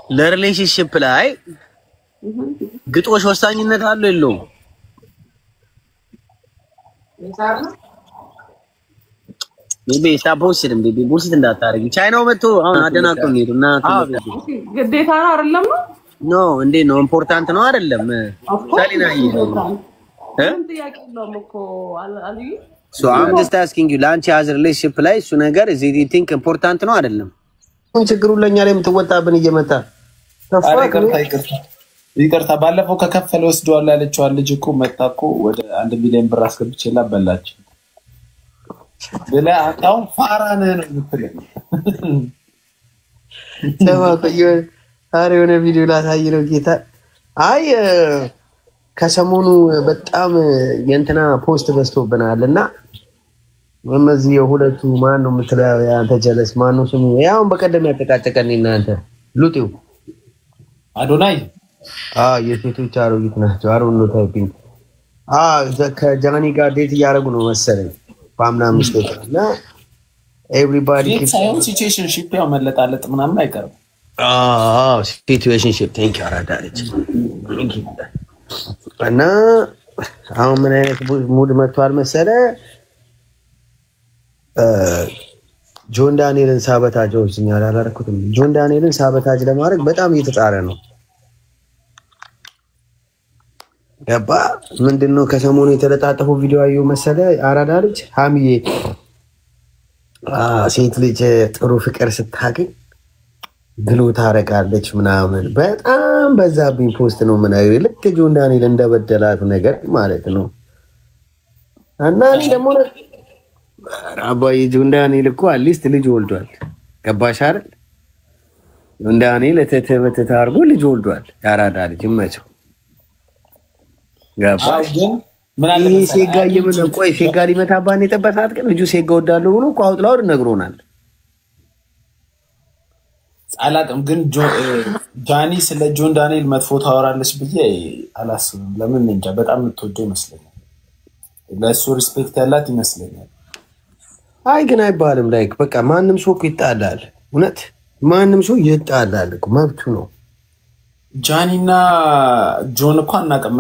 ለሪሌሽንሺፕ ላይ ግጦሽ ወሳኝነት አለው የለውም? ቢቢ ታቦስልም ቢቢ ቡልሲት እንዳታረጊ ቻይናው መጥቶ አሁን አደናቅቶ ነው እና ግዴታ ነው አይደለም ኖ እንዴ ነው ኢምፖርታንት ነው አይደለም ሳሊና so I'm just asking you ላንቺ as relationship ላይ እሱ ነገር is it think important ነው አይደለም ችግሩ ለኛ ላይ የምትወጣብን እየመጣ ይቅርታ ባለፈው ከከፈለ ወስደዋል ያለችው ልጅ እኮ መጣ እኮ ወደ 1 ሚሊዮን ብር አስገብቼላ በላች በላ አጣው ፋራነ ነው የምትለኝ ተባቆየ አሬውነ ቪዲዮ ላታይ ነው ጌታ አይ ከሰሞኑ በጣም የእንትና ፖስት በዝቶብናልና ወመዚህ የሁለቱ ማን ነው የምትለው ያንተ ጀለስ ማን ነው ስሙ ያው በቀደም ያጠቃጨቀን እናንተ ሉጢው አዶናይ የሴቶች አሮጊት ናቸው አሮን ነው ታይፒንግ ከጃኒ ጋር ዴት ያረጉ ነው መሰለኝ ባምና ምስተውና ኤቭሪባዲ ሲቹዌሽንሺፕ ያው መለጣለጥ ምናምን አይቀርም ሲቹዌሽንሺፕ ቴንክ ዩ አራዳለች እና አሁን ምን አይነት ሙድ መጥቷል መሰለ ጆን ዳንኤልን ሳበታጆች እኛላ አላረኩትም ጆን ዳንኤልን ሳበታጅ ለማድረግ በጣም እየተጣረ ነው ያባ ምንድነው ከሰሞኑ የተለጣጠፈው ቪዲዮ አየው መሰለ አራዳ ልጅ ሀሚዬ ሴት ልጅ ጥሩ ፍቅር ስታገኝ ግሎ ታረቃለች ምናምን በጣም በዛብኝ ፖስት ነው ምናምን ልክ ጆን ዳንኤል እንደበደላት ነገር ማለት ነው እና እኔ ደግሞ አባዬ ጆን ዳንኤል እኮ አትሊስት ልጅ ወልዷል ገባሽ አይደል ጆን ዳንኤል ተተበተ አርጎ ልጅ ወልዷል ያራዳ ልጅ መቸው ገባሽ ምን አለ ሴጋ የምን ቆይ ሴጋ ሊመታባን የጠበሳት ቀን ልጁ ሴጋ ወዳለው ብሎ እኮ አውጥላው ነግሮናል አላቅም ግን ጃኒ ስለ ጆን ዳንኤል መጥፎ ታወራለች ብዬ አላስብም ለምን እንጃ በጣም የምትወደው ይመስለኛል ለሱ ሪስፔክት ያላት ይመስለኛል አይ ግን አይባልም ላይክ በቃ ማንንም ሰው ይጣላል እውነት ማንንም ሰው ይጣላል እኮ መብቱ ነው ጃኒና ጆን እኮ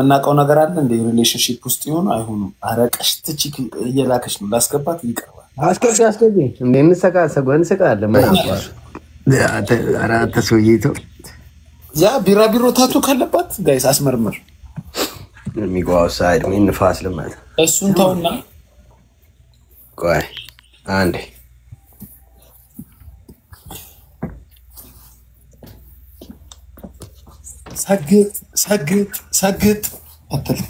እናቀው ነገር አለ እንደ ሪሌሽንሺፕ ውስጥ ይሆኑ አይሆኑ አረቀሽ ትቺክ እየላከሽ ነው ላስገባት ይቀርባል አስገቢ እንደ እንሰቃለን ማለት አራተ ሰውዬቱ ያ ቢራቢሮ ታቱ ካለባት ጋይስ አስመርምር የሚጓው ሳይድ ምን ንፋስ ለማለት እሱን ተውና ቆይ አንዴ ሰግጥ አጥል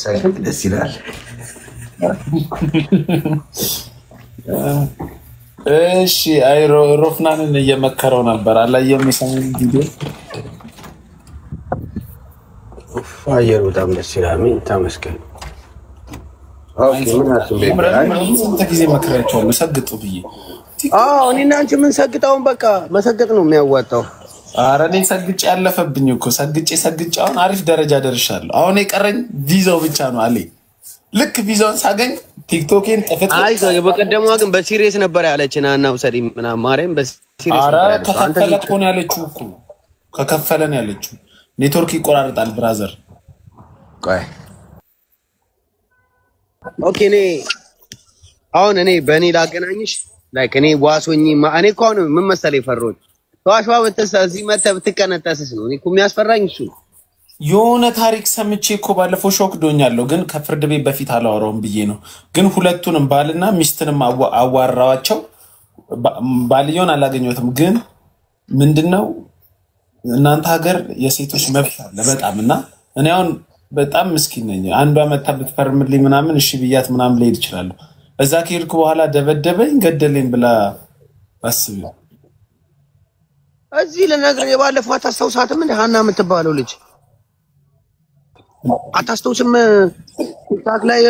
ሰግጥ ደስ ይላል እሺ አይሮ ሮፍናንን እየመከረው ነበር አላየም የሰማኝ ቪዲዮ አየሩ በጣም ደስ ይላል ምን ተመስገን ኦኬ ምን አስበኝ ስንት ጊዜ መከራቸዋለሁ ሰግጡ ብዬ እኔና አንቺ ምን ሰግጣውን በቃ መሰገጥ ነው የሚያዋጣው ኧረ እኔ ሰግጬ ያለፈብኝ እኮ ሰግጬ አሁን አሪፍ ደረጃ ደርሻለሁ አሁን የቀረኝ ቪዛው ብቻ ነው አለ ልክ ቪዛውን ሳገኝ ቲክቶኬን ጠፍጥ አይዞህ የበቀደመው ግን በሲሪየስ ነበር ያለችና እና ውሰዲ ምናምን ማርያም በሲሪየስ ነበር ከከፈለ እኮ ነው ያለችው እኮ ከከፈለ ነው ያለችው ኔትወርክ ይቆራረጣል ብራዘር ቆይ ኦኬ እኔ በእኔ ላገናኝሽ ላይክ እኔ ዋሶኝ እኔ እኮ አሁን ምን መሰለኝ ፈሮኝ ተዋሽዋ በተሰዚህ መተ ብትቀነጠስስ ነው እኔ እኮ የሚያስፈራኝ እሱ የሆነ ታሪክ ሰምቼ እኮ ባለፈው ሾክ ዶኛለሁ ግን ከፍርድ ቤት በፊት አላወራውም ብዬ ነው ግን ሁለቱንም ባልና ሚስትንም አዋራዋቸው ባልየውን አላገኘሁትም ግን ምንድነው እናንተ ሀገር የሴቶች መብት አለ በጣምና እኔ አሁን በጣም ምስኪን ነኝ አንዷ መታ ብትፈርምልኝ ምናምን እሺ ብያት ምናምን ልሄድ ይችላል እዛ ከሄድኩ በኋላ ደበደበኝ ገደለኝ ብላ አስቢ እዚህ ለነገር የባለፈው አታስታውሳትም እንደ ሀና የምትባለው ልጅ አታስታውስም ታክ ላይ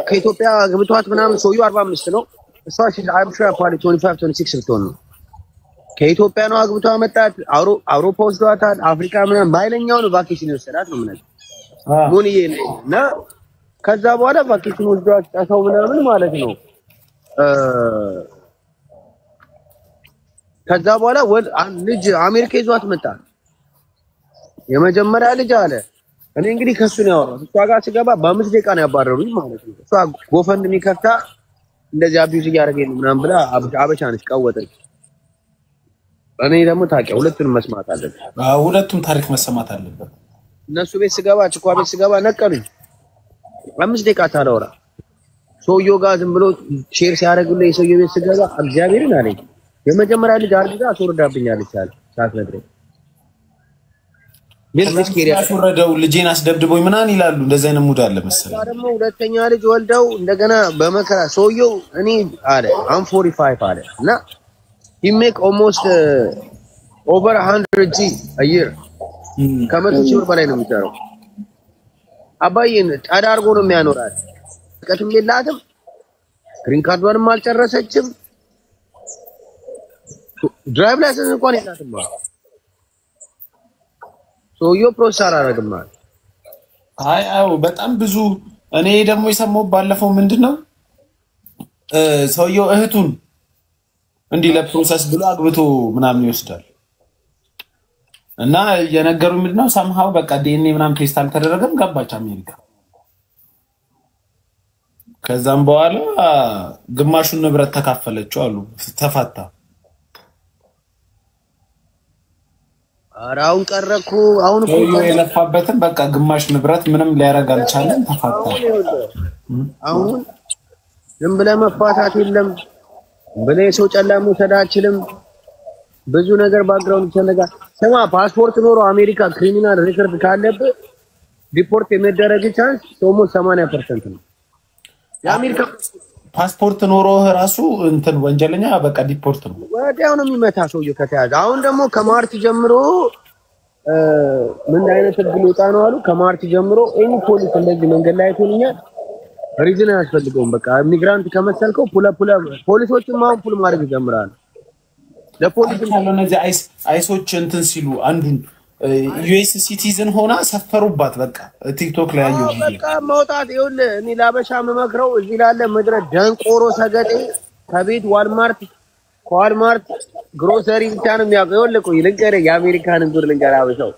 ከኢትዮጵያ ግብቷት ምናምን ሰውዬው 45 ነው እሷ I'm sure probably 25 26 ብትሆን ነው ከኢትዮጵያ ነው አግብቷ መጣት አውሮፓ ወስዷታል አፍሪካ ምናምን ባይለኛው ነው ቫኬሽን ወሰዳት ነው ማለት ሙኒዬ እና ከዛ በኋላ ቫኬሽን ወስዷት ጣሳው ምናምን ማለት ነው ከዛ በኋላ ልጅ አሜሪካ ይዟት መጣ። የመጀመሪያ ልጅ አለ። እኔ እንግዲህ ከሱ ነው ያወራው። እሷ ጋር ስገባ በ5 ደቂቃ ነው ያባረሩኝ ማለት ነው። እሷ ጎፈንድሚ ከፍታ እንደዚህ አቢዩዝ እያደረገኝ ነው ምናምን ብላ አበሻ ነች ቀወጠች። እኔ ደግሞ ታውቂው ሁለቱንም መስማት አለበት። ሁለቱም ታሪክ መሰማት አለበት። እነሱ ቤት ስገባ ችኳ ቤት ስገባ ነቀሉኝ። 5 ደቂቃ ታላወራ ሰውየው ጋር ዝም ብሎ ሼር ሲያደርግልኝ የሰውየው ቤት ስገባ እግዚአብሔርን አለኝ የመጀመሪያ ልጅ አርግዛ አስወርዳብኛለች አለ ሳትነግረኝ። ግን ምስኪሪያ አስወረደው ልጄን አስደብድቦኝ ምናምን ይላሉ። እንደዚህ አይነት ሙድ አለ መሰለኝ። ደግሞ ሁለተኛ ልጅ ወልደው እንደገና በመከራ ሰውየው እኔ አለ I'm 45 አለ እና he make almost over 100G a year ከመቶ ሺህ ብር በላይ ነው የሚሰራው። አባዬን ጣዳ አድርጎ ነው የሚያኖራት። ቀጥም የላትም ግሪን ካርዷንም አልጨረሰችም። ድራይቭ ላይሰንስ እንኳን የላትም። ሰውየው ፕሮሰስ አላደረግም ማለት አዎ በጣም ብዙ። እኔ ደግሞ የሰማው ባለፈው ምንድነው ሰውየው እህቱን እንዲህ ለፕሮሰስ ብሎ አግብቶ ምናምን ይወስዳል እና የነገሩ ምንድነው ሳምሃው በቃ ዲኤንኤ ምናምን ቴስት አልተደረገም ገባች አሜሪካ። ከዛም በኋላ ግማሹን ንብረት ተካፈለችው አሉ ተፋታ። አራውን ቀረኩ አሁን እኮ የለፋበትን በቃ ግማሽ ንብረት ምንም ሊያረግ አልቻለም ተፋታ። አሁን ዝም ብለህ መፋታት የለም ብለህ ሰው ጨላሙ ተዳችልም ብዙ ነገር ባክግራውንድ ተነጋ ስማ ፓስፖርት ኖሮ አሜሪካ ክሪሚናል ሪከርድ ካለብህ ሪፖርት የመደረግ ቻንስ ኦልሞስት 80% ነው። የአሜሪካ ፓስፖርት ኖሮ ራሱ እንትን ወንጀለኛ በቃ ዲፖርት ነው ወዲያው ነው የሚመታ ሰውየው ከተያዘ። አሁን ደግሞ ከማርች ጀምሮ ምን አይነት ህግ ሊወጣ ነው አሉ። ከማርች ጀምሮ ኤኒ ፖሊስ እንደዚህ መንገድ ላይ አይቶልኛ ሪዝን አያስፈልገውም። በቃ ኢሚግራንት ከመሰልከው ፖሊሶችም አሁን ፑል ማድረግ ይጀምራሉ። ለፖሊስ ያለው እነዚህ አይሶች እንትን ሲሉ አንዱን ዩኤስ ሲቲዝን ሆና ሰፈሩባት። በቃ ቲክቶክ ላይ ያየው በቃ መውጣት ይኸውልህ እኔ ላበሻ መመክረው እዚህ ላለ ምድረ ደንቆሮ ሰገጤ ከቤት ዋልማርት ግሮሰሪ ብቻ ነው የሚያውቀው። ይኸውልህ ቆይ ልንገርህ የአሜሪካን ጉድ ልንገርህ። አበሻው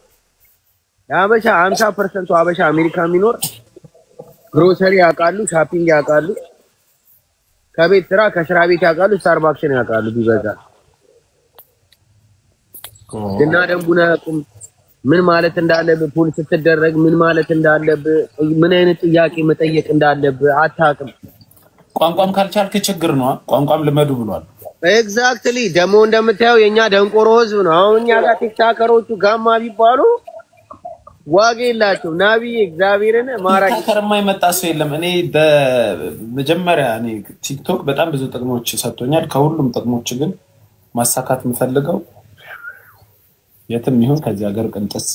የአበሻ 50% አበሻ አሜሪካ የሚኖር ግሮሰሪ ያውቃሉ፣ ሻፒንግ ያውቃሉ፣ ከቤት ስራ ከስራ ቤት ያውቃሉ፣ ስታርባክስን ያውቃሉ ቢበዛ እና ደንቡን አያውቁም። ምን ማለት እንዳለብህ ፑል ስትደረግ ምን ማለት እንዳለብህ ምን አይነት ጥያቄ መጠየቅ እንዳለብህ አታውቅም። ቋንቋም ካልቻልክ ችግር ነው። ቋንቋም ልመዱ ብሏል። ኤግዛክትሊ ደግሞ እንደምታየው የኛ ደንቆሮ ህዝብ ነው። አሁን እኛ ጋር ቲክታከሮቹ ጋማ ቢባሉ ዋጋ የላቸው። ናቢ እግዚአብሔርን ማራኪ ቲክታከርማ የመጣ ሰው የለም። እኔ በመጀመሪያ እኔ ቲክቶክ በጣም ብዙ ጥቅሞች ሰጥቶኛል። ከሁሉም ጥቅሞች ግን ማሳካት የምፈልገው የትም ይሁን ከዚህ ሀገር ቅንጥስ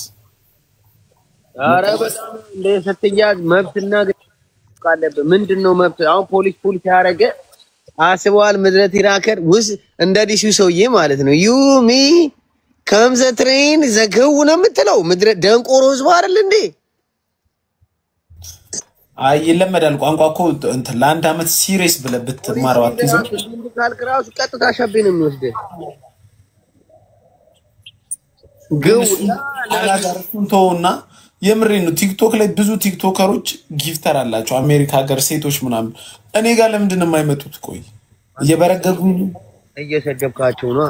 ኧረ በጣም ለሰትያዝ መብትና ካለበት ምንድነው መብት? አሁን ፖሊስ ያረገ አስበዋል። ምድረት ይራከር ውስጥ እንደ ዲሹ ሰውዬ ማለት ነው። ዩ ሚ ከም ዘ ትሬን ዘገው ነው የምትለው ምድረት ደንቆሮ ህዝብ አይደል እንዴ? አይ ይለመዳል። ቋንቋ እኮ እንትን ለአንድ አመት ሲሪየስ ብለህ ብትማረው አትይዝም። ካልክ ራሱ ቀጥታ ሸቤ ነው የሚወስደው። ግን አላጋርኩንቶና የምሬን ነው። ቲክቶክ ላይ ብዙ ቲክቶከሮች ጊፍተር አላቸው አሜሪካ ሀገር ሴቶች ምናምን። እኔ ጋር ለምንድን ነው የማይመጡት? ቆይ እየበረገጉኝ እየሰደብካቸው ነው።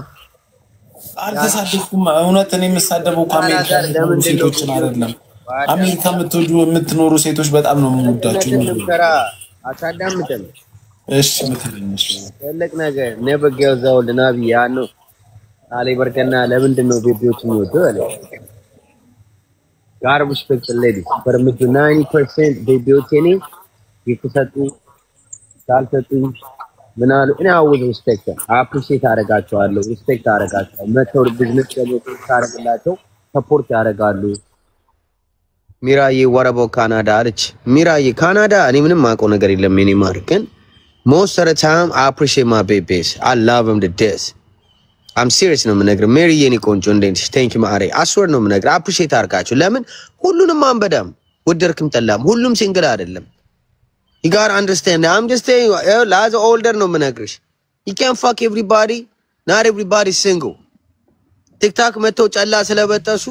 አልተሳደብኩም። እውነት እኔ የምሳደበው ከአሜሪካ ሴቶችን አይደለም። አሜሪካ የምትኖሩ ሴቶች በጣም ነው የምወዳቸው። አታዳምጥም? እሺ ምትልኝሽ ትልቅ ነገር ነብገው ዘውል ናቢ ያኑ አለ በርከና ለምንድን ነው ቤቢዎች የሚወደው አለ ጋርብሽ ፒክቸር ሌዲ ፐርሚት 90% ቤቢዎች እኔ ይፈሰጡ ሳልሰጡ ምን አሉ እኔ አውዝ ሪስፔክት አፕሪሺየት አደርጋቸዋለሁ። ሪስፔክት አደርጋቸዋለሁ። መተው ቢዝነስ ደግሞ ታረጋላቸው ሰፖርት ያደርጋሉ። ሚራዬ ወረቦ ካናዳ አለች። ሚራዬ ካናዳ እኔ ምንም ማውቀው ነገር የለም። እኔ ማርከን most of the time I appreciate my babies. I love them to death. I'm serious ነው የምነግርህ። ሜሪ የኔ ቆንጆ እንዴት ቴንክ ዩ ማሬ አስወር ነው የምነግርህ። አፕሪሺየት አድርጋቸው። ለምን ሁሉንም አንበዳም ወደርክም ጠላም ሁሉም ሲንግል አይደለም። you got to understand I'm just saying as older ነው የምነግርሽ። you can't fuck everybody not everybody single ቲክታክ መተው ጨላ ስለበጠሱ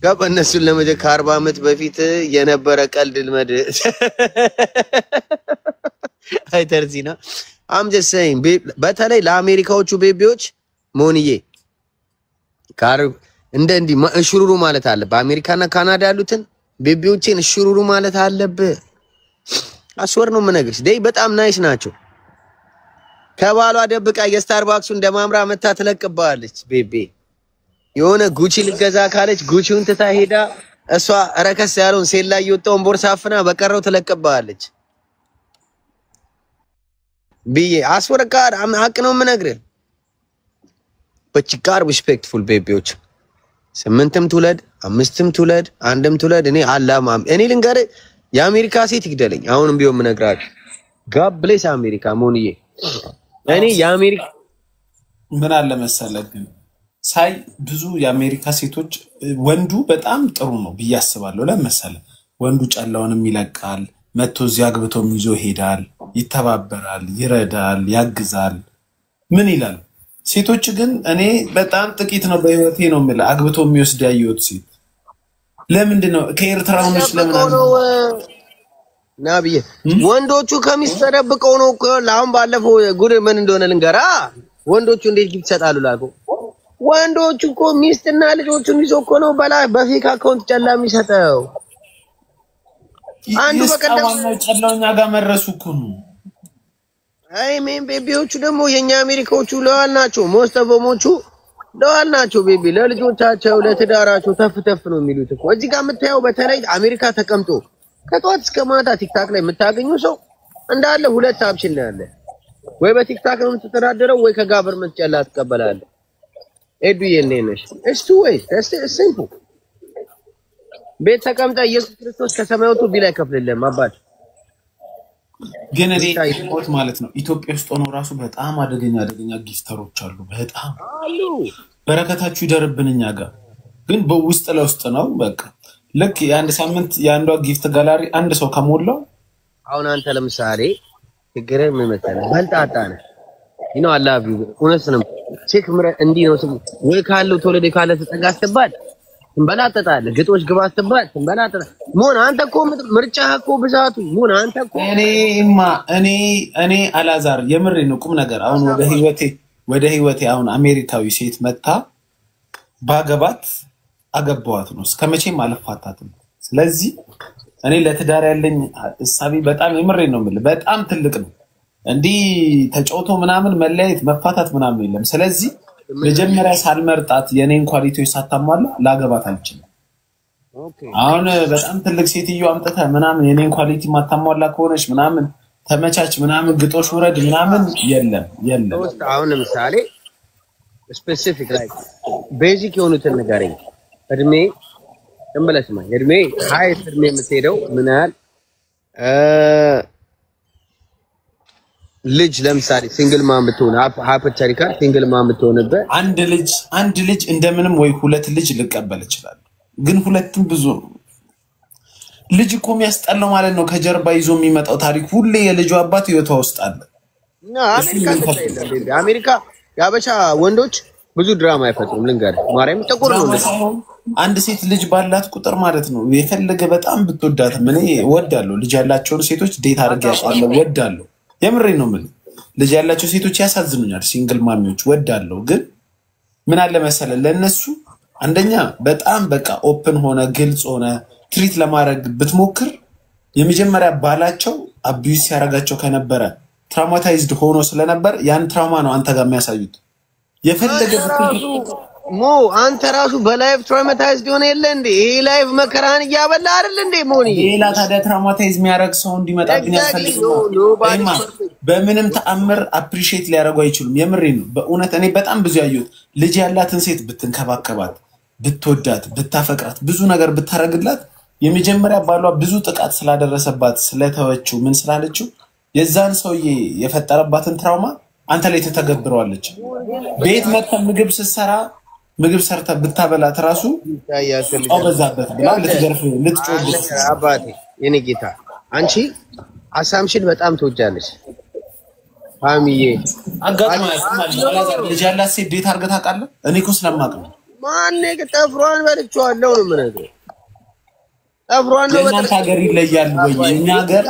ጋር እነሱን ለመጀ ከ40 አመት በፊት የነበረ ቀልድ ልመድ አይተርዚና I'm just saying በተለይ ለአሜሪካዎቹ ቤቢዎች ሞንዬ እንዲ እሽሩሩ ማለት አለ በአሜሪካና ካናዳ ያሉትን ቤቢዎችን እሽሩሩ ማለት አለብህ አስወር ነው የምነግርሽ ደይ በጣም ናይስ ናቸው ከባሏ ደብቃ የስታርባክሱ እንደማምራ መታ ተለቅባለች ቤቢ የሆነ ጉቺ ልገዛ ካለች ጉቺውን ትታ ሄዳ እሷ ረከስ ያለውን ሴላ ይወጣውን ቦርሳፍና በቀረው ተለቅባለች ቢዬ አስወርካር አቅ ነው የምነግርህ በጭቃር ሪስፔክትፉል ቤቢዎች 8ም ትውለድ 5ም ትውለድ 1ም ትውለድ እኔ አላማም እኔ ልንገር የአሜሪካ ሴት ይግደለኝ አሁንም ቢሆን ምነግራችሁ God bless አሜሪካ ሞንዬ እኔ የአሜሪካ ምን አለ መሰለህ ግን ሳይ ብዙ የአሜሪካ ሴቶች ወንዱ በጣም ጥሩ ነው ብያስባለሁ ለምሳሌ ወንዱ ጨላውንም ይለቃል መጥቶ እዚያ አግብቶም ይዞ ሄዳል ይተባበራል ይረዳል ያግዛል ምን ይላል ሴቶች ግን እኔ በጣም ጥቂት ነው በህይወቴ ነው ማለት አግብቶ የሚወስድ ያየሁት ሴት ለምንድነው ከኤርትራውኖች ለምን ናብዬ ወንዶቹ ከሚስተደብቀው ነው ለአሁን ባለፈው ጉድ ምን እንደሆነ ልንገራ ወንዶቹ እንዴት ጊፍት ይሰጣሉ ላልኩ ወንዶቹ እኮ ሚስትና ልጆቹን ይዞ እኮ ነው በፌክ አካውንት ጨላ የሚሰጠው አንዱ በቀደም ጨላውኛ ጋር መረሱ እኮ ነው አይ ሜን ቤቢዎቹ ደግሞ የኛ አሜሪካዎቹ ለዋል ናቸው ሞስተቦሞቹ ለዋል ናቸው ቤቢ ለልጆቻቸው ለትዳራቸው ተፍተፍ ነው የሚሉት እኮ እዚህ ጋር የምታየው በተለይ አሜሪካ ተቀምጦ ከጧት እስከ ማታ ቲክታክ ላይ የምታገኙ ሰው እንዳለ ሁለት ኦፕሽን ነው ያለ ወይ በቲክታክ ነው የምትተዳደረው ወይ ከጋቨርመንት ጨላ ትቀበላለህ ኤዱዬ ነሽ እሱ ወይ ሲምፕል ቤት ተቀምጣ ኢየሱስ ክርስቶስ ከሰማያቱ ቢላ ይከፍልልህ አባት ግን እኔ ሪፖርት ማለት ነው ኢትዮጵያ ውስጥ ሆኖ ራሱ በጣም አደገኛ ጊፍተሮች አሉ በጣም አሉ በረከታችሁ ይደርብንኛ ጋር ግን በውስጥ ለውስጥ ነው በቃ ልክ የአንድ ሳምንት የአንዷ ጊፍት ጋላሪ አንድ ሰው ከሞላው አሁን አንተ ለምሳሌ ችግር ምን መሰለህ በልጣጣ ነህ you know I love you እውነት ነው ቼክ ምረ እንዲ ነው ወይ ካለው ተወለደ ካለ ተጠጋስተባል እንበላጣጣለህ ግጦሽ ግባ አስተባል እንበላጣጣ ሞን አንተ እኮ ምርጫ እኮ ብዛቱ ሞን አንተ እኮ እኔ አላዛር የምሬ ነው ቁም ነገር አሁን ወደ ህይወቴ አሁን አሜሪካዊ ሴት መጣ ባገባት አገባዋት ነው እስከመቼም አልፋታትም ስለዚህ እኔ ለትዳር ያለኝ ሐሳቢ በጣም የምሬ ነው ማለት በጣም ትልቅ ነው እንዲ ተጫውቶ ምናምን መለያየት መፋታት ምናምን የለም ስለዚህ መጀመሪያ ሳልመርጣት የኔን ኳሊቲዎች ሳታሟላ ላገባት አልችልም ኦኬ አሁን በጣም ትልቅ ሴትዮ አምጥታ ምናምን የኔን ኳሊቲ ማታሟላ ከሆነች ምናምን ተመቻች ምናምን ግጦሽ ወረድ ምናምን የለም አሁን ለምሳሌ ስፔሲፊክ ላይክ ቤዚክ የሆኑትን ነገርኝ እድሜ እንበለስማ እድሜ ሃይ እድሜ የምትሄደው ምን ያህል ልጅ ለምሳሌ ሲንግል ማም ብትሆን ሃይፖቴቲካል ሲንግል ማም ብትሆንበት አንድ ልጅ እንደምንም ወይ ሁለት ልጅ ልቀበል ይችላል ግን ሁለቱም ብዙ ልጅ እኮ የሚያስጠላው ማለት ነው ከጀርባ ይዞ የሚመጣው ታሪክ ሁሌ የልጁ አባት ይወጣ ውስጥ አለ አሜሪካ ያበሻ ወንዶች ብዙ ድራማ አይፈጥሩም ልንገር ማርያም ተቆርጦ ነው አንድ ሴት ልጅ ባላት ቁጥር ማለት ነው የፈለገ በጣም ብትወዳት ምን ወዳለው ልጅ ያላቸው ሴቶች ዴት አድርገ ያሳለው ወዳለው የምሬ ነው ምን ልጅ ያላቸው ሴቶች ያሳዝኑኛል ሲንግል ማሚዎች ወዳለው ግን ምን አለ መሰለ ለነሱ አንደኛ በጣም በቃ ኦፕን ሆነ ግልጽ ሆነ ትሪት ለማድረግ ብትሞክር የመጀመሪያ ባላቸው አቢዩስ ያረጋቸው ከነበረ ትራውማታይዝድ ሆኖ ስለነበር ያን ትራውማ ነው አንተ ጋር የሚያሳዩት የፈለገ ሞ አንተ ራሱ በላይፍ ትራውማታይዝድ ሆነ የለ እንዴ ይሄ ላይፍ መከራን ያበላ አይደል እንዴ ሞኒ ሌላ ታዲያ ትራውማታይዝ የሚያረግ ሰው እንዲመጣብኝ ያስፈልጋል በምንም ተአምር አፕሪሺየት ሊያረጉ አይችሉም የምሬ ነው በእውነት እኔ በጣም ብዙ ያዩት ልጅ ያላትን ሴት ብትንከባከባት ብትወዳት ብታፈቅራት ብዙ ነገር ብታረግላት የመጀመሪያ ባሏ ብዙ ጥቃት ስላደረሰባት ስለተወችው ምን ስላለችው የዛን ሰውዬ የፈጠረባትን ትራውማ አንተ ላይ ተተገብረዋለች ቤት መጥተ ምግብ ሰርተ ብታበላት ራሱ አበዛበት ብላ ልትገርፍ ልትጮህ አባቴ የኔ ጌታ አንቺ አሳምሽን በጣም ተወጃለሽ ሀሚዬ አጋጥማ አላዛር ልጅ ያላት ሴት ዴት አድርገህ ታውቃለህ? እኔ እኮ ስለማውቅ ነው። ማን ጠፍሯን በልቼዋለሁ ነው የምነግርህ። ጠፍሯን ነው በጣም ሀገር ይለያል ወይ? እኛ ሀገር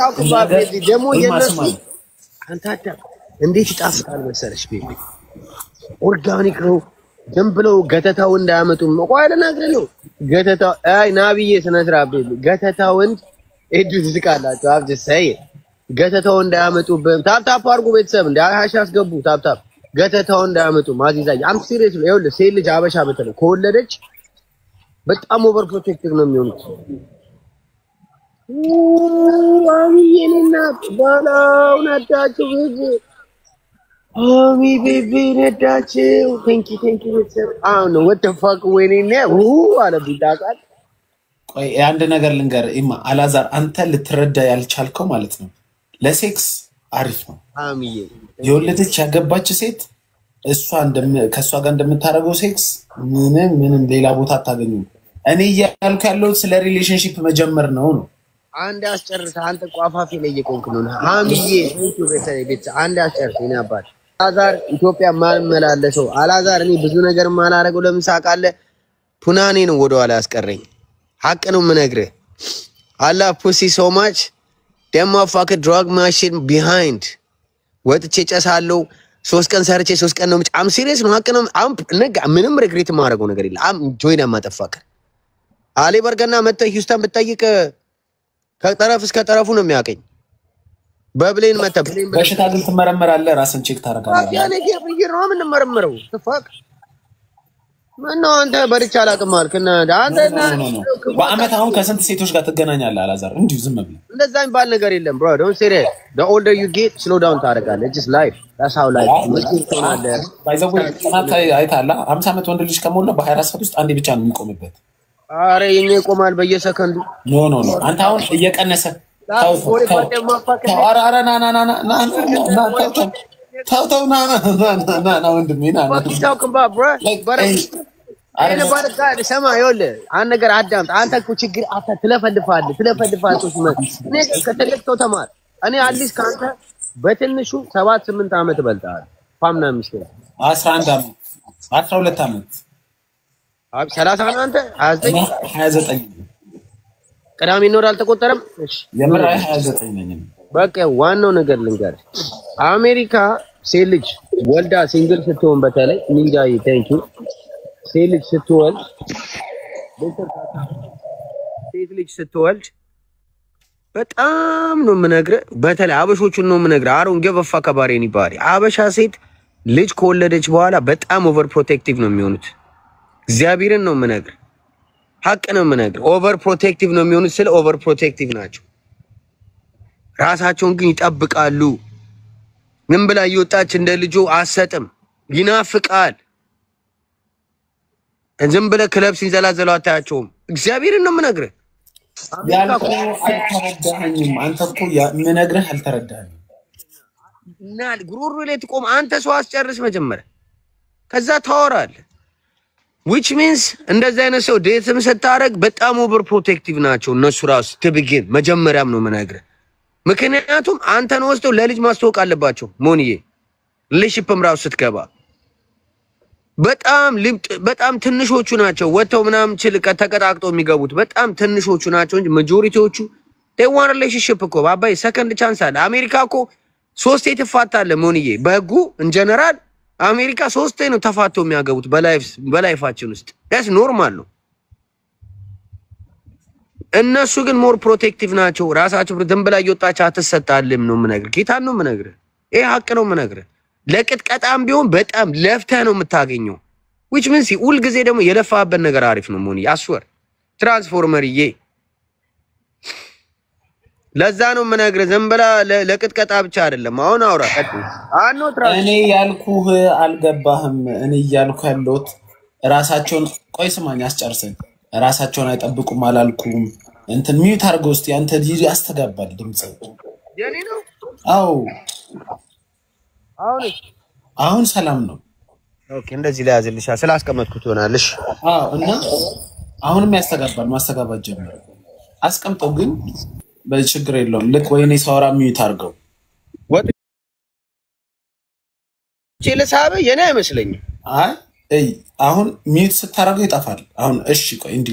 ደግሞ የነሱ አንታታ እንዴት ይጣፍጣል መሰለሽ ቤቢ ኦርጋኒክ ነው። ዝም ብለው ገተታው እንዳያመጡ ቆይ ልነግርህ ነው። ገተታው አይ ናብዬ ስነ ስርዓት ቤቢ ገተታውን እዱ ዝቃላችሁ አብጀ ሳይ ገተታው እንዳያመጡብህ ታፕታፕ አድርጉ ቤተሰብ እንደ አሃሽ አስገቡ ታፕታፕ ገተታው እንዳያመጡ ማዚዛይ አም ሲሪየስ ነው። ይኸውልህ ሴት ልጅ አበሻ በተለይ ከወለደች በጣም ኦቨር ፕሮቴክቲቭ ነው የሚሆኑት። አሚዬና ባላው ነዳችሁ ቤቢ አሚ ቤቢ ነዳችሁ ቴንኪ ቤተሰብ አሁን what the fuck ወይኔ ነው አለብኝ ታውቃለህ። ቆይ አንድ ነገር ልንገር ኢማ አላዛር አንተ ልትረዳ ያልቻልከው ማለት ነው ለሴክስ አሪፍ ነው። አሚዬ የወለደች ያገባች ሴት እሷ ከሷ ጋር እንደምታደርገው ሴክስ ምንም ሌላ ቦታ አታገኙም። እኔ እያልኩ ያለው ስለ ሪሌሽንሺፕ መጀመር ነው። አንድ አስጨርስ አንተ ቋፋፊ ላይ እየቆንክ ነው አሚዬ ቤት አንድ አስጨርስ እኔ አባት አላዛር ኢትዮጵያ ማመላለሰው አላዛር እኔ ብዙ ነገር ማላረገው ለምሳቃለ ፑናኔ ነው ወደኋላ ያስቀረኝ ሐቅ ነው የምነግርህ። አላህ ፑሲ ሶ ማች ደሞ ፋክ ድራግ ማሽን ቢሃይንድ ወጥቼ ጨሳለሁ 3 ቀን ሰርቼ 3 ቀን ነው አም ሲሪየስ ነው ሐቅ ነው። ምንም ሪግሬት ማረገው ነገር የለም። አም ጆይና ማጠፋከ አሊ በርገና መጥተ ሂውስተን ብትጠይቅ ከጠረፍ እስከ ጠረፉ ነው የሚያቀኝ። በብሌን መጥተ ብሌን በሽታ ግን ትመረመራለህ ራስን ቼክ ታረጋለህ። ያኔ ይሄ ነው ምን መረመረው ተፋክ ማነው አንተ በርቻ አላቅም አልከና አንተ በአመት አሁን ከስንት ሴቶች ጋር ትገናኛለህ አላዛር? እንዲሁ ዝም ብለህ እንደዛ የሚባል ነገር የለም bro don't say that the older you get slow down ታረጋለህ it's just life that's how life ባይዘው አይታላ 50 አመት ወንድ ልጅ ከሞላ በ24 ሰዓት ውስጥ አንዴ ብቻ ነው የሚቆምበት። አረ የኛ ይቆማል በየሰከንዱ ኖ አንተ አሁን እየቀነሰ ታው አረ ና ወንድሜ ና አረ ባረጋ ሰማ ይኸውልህ አንድ ነገር አዳምጥ። አንተ እኮ ችግር አታ ትለፈልፋለህ እኔ ከተለክተው ተማር እኔ አዲስ ካንተ በትንሹ 7-8 አመት በልጣለሁ። ፋምና ሚስቴ 11 አመት 12 አመት 30 አንተ 29 ቅዳሜ ኖር አልተቆጠረም። እሺ የምር 29 ነኝ። በቃ ዋናው ነገር ልንገር አሜሪካ ሴት ልጅ ወልዳ ሲንግል ስትሆን በተለይ ንንጃይ ቴንክ ዩ ሴት ልጅ ስትወልድ በጣም ነው የምነግርህ። በተለይ አበሾቹን ነው የምነግርህ። አሮን ገበፋ ከባሬን ይባሪ አበሻ ሴት ልጅ ከወለደች በኋላ በጣም ኦቨር ፕሮቴክቲቭ ነው የሚሆኑት። እግዚአብሔርን ነው የምነግርህ፣ ሐቅ ነው የምነግርህ። ኦቨር ፕሮቴክቲቭ ነው የሚሆኑት። ስለ ኦቨር ፕሮቴክቲቭ ናቸው። ራሳቸውን ግን ይጠብቃሉ። ምን ብላ እየወጣች እንደ ልጁ አሰጥም ይናፍቃል። ዝም ብለህ ክለብ ሲንዘላዘሉ አታያቸውም። እግዚአብሔርን ነው የምነግርህ። አልተረዳኸኝም። አንተ እኮ የምነግርህ አልተረዳኸኝም። እና ጉሮሮ ላይ ትቆም አንተ ሰው አስጨርስ መጀመሪያ፣ ከዛ ታወራለህ። which means እንደዛ አይነት ሰው ዴትም ስታረግ በጣም ኦቨር ፕሮቴክቲቭ ናቸው እነሱ ራሱ ትብግን መጀመሪያም ነው የምነግርህ። ምክንያቱም አንተን ወስደው ለልጅ ማስተዋወቅ አለባቸው። ሞንዬ ለሽፕም ራሱ ስትገባ በጣም ትንሾቹ ናቸው ወጥተው ምናምን ተቀጣቅጠው የሚገቡት በጣም ትንሾቹ ናቸው እንጂ ማጆሪቲዎቹ they want relationship እኮ ባባይ ሰከንድ ቻንስ አለ። አሜሪካ እኮ 3 ትፋታለህ ሞንዬ በህጉ ኢንጀነራል አሜሪካ 3 ነው ተፋተው የሚያገቡት በላይፋችን ውስጥ that's ኖርማል ነው። እነሱ ግን ሞር ፕሮቴክቲቭ ናቸው። ራሳቸው ዝም ብላ እየወጣች አትሰጣልም ነው የምነግርህ። ጌታን ነው የምነግርህ። ይሄ ሐቅ ነው የምነግርህ። ለቅጥቀጣም ቢሆን በጣም ለፍተህ ነው የምታገኘው። which means ሁል ጊዜ ደግሞ የለፋበት ነገር አሪፍ ነው ሞኒ አስወር ትራንስፎርመርዬ። ለዛ ነው የምነግርህ። ዝም ብላ ለቅጥቀጣ ብቻ አይደለም። አሁን አውራ እኔ ያልኩህ አልገባህም። እኔ እያልኩ ያለሁት ራሳቸውን ቆይ ስማኝ አስጨርሰኝ። ራሳቸውን አይጠብቁም አላልኩም። እንትን ሚዩት አድርገው እስቲ አንተ ዲዲ ያስተጋባል ድምጽ የኔ ነው። አዎ አሁን ሰላም ነው። ኦኬ እንደዚህ ላይ ያዝልሻ ስላስቀመጥኩት ይሆናልሽ። አዎ እና አሁንም ያስተጋባል። ማስተጋባት ጀመረ። አስቀምጠው ግን በችግር የለውም። ልክ ወይኔ ሳወራ ሚዩት አድርገው ለሳበ የኔ አይመስለኝም አይ አሁን ሚዩት ስታረገው ይጣፋል አሁን እሺ ቆይ እንዴ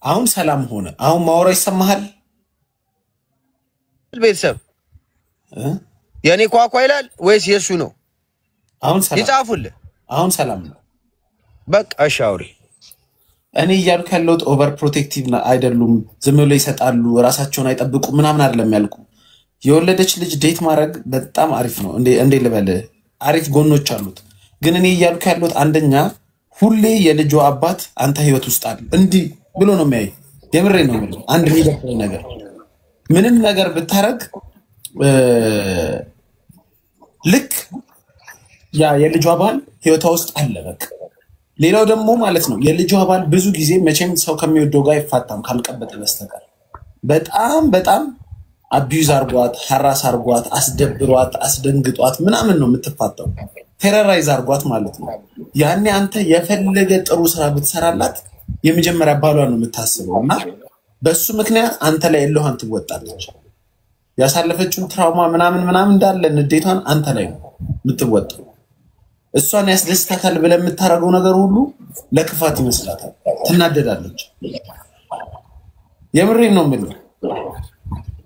አሁን ሰላም ሆነ አሁን ማውራ ይሰማሃል ቤተሰብ የኔ ቋቋ ይላል ወይስ የሱ ነው አሁን ሰላም ይጻፉልህ አሁን ሰላም ነው በቃ ሻውሪ እኔ ያልኩ ያለውት ኦቨር ፕሮቴክቲቭ አይደሉም ዝም ብለው ይሰጣሉ ራሳቸውን አይጠብቁ ምናምን አይደለም ያልኩ የወለደች ልጅ ዴት ማድረግ በጣም አሪፍ ነው እንዴ ልበል አሪፍ ጎኖች አሉት ግን እኔ ያልኩ ያለውት አንደኛ ሁሌ የልጇ አባት አንተ ህይወት ውስጥ አለ እንዴ ብሎ ነው የሚያይ የምሬ ነው ማለት አንድ የሚደፈው ነገር ምንም ነገር ብታረግ ልክ ያ የልጇ ባል ህይወቷ ውስጥ አለ በቃ ሌላው ደግሞ ማለት ነው የልጇ ባል ብዙ ጊዜ መቼም ሰው ከሚወደው ጋር ይፋታም ካልቀበጠ በስተቀር በጣም አቢዩዝ አርጓት ሐራስ አርጓት አስደብሯት አስደንግጧት ምናምን ነው የምትፋታው ቴረራይዝ አርጓት ማለት ነው ያኔ አንተ የፈለገ ጥሩ ስራ ብትሰራላት የመጀመሪያ ባሏ ነው የምታስበውና በሱ ምክንያት አንተ ላይ የለውሃን ትወጣለች ያሳለፈችው ትራውማ ምናምን እንዳለ ንዴቷን አንተ ላይ ነው የምትወጣው እሷን ያስደስታታል ብለ የምታረገው ነገር ሁሉ ለክፋት ይመስላታል ትናደዳለች የምሬን ነው የምልህ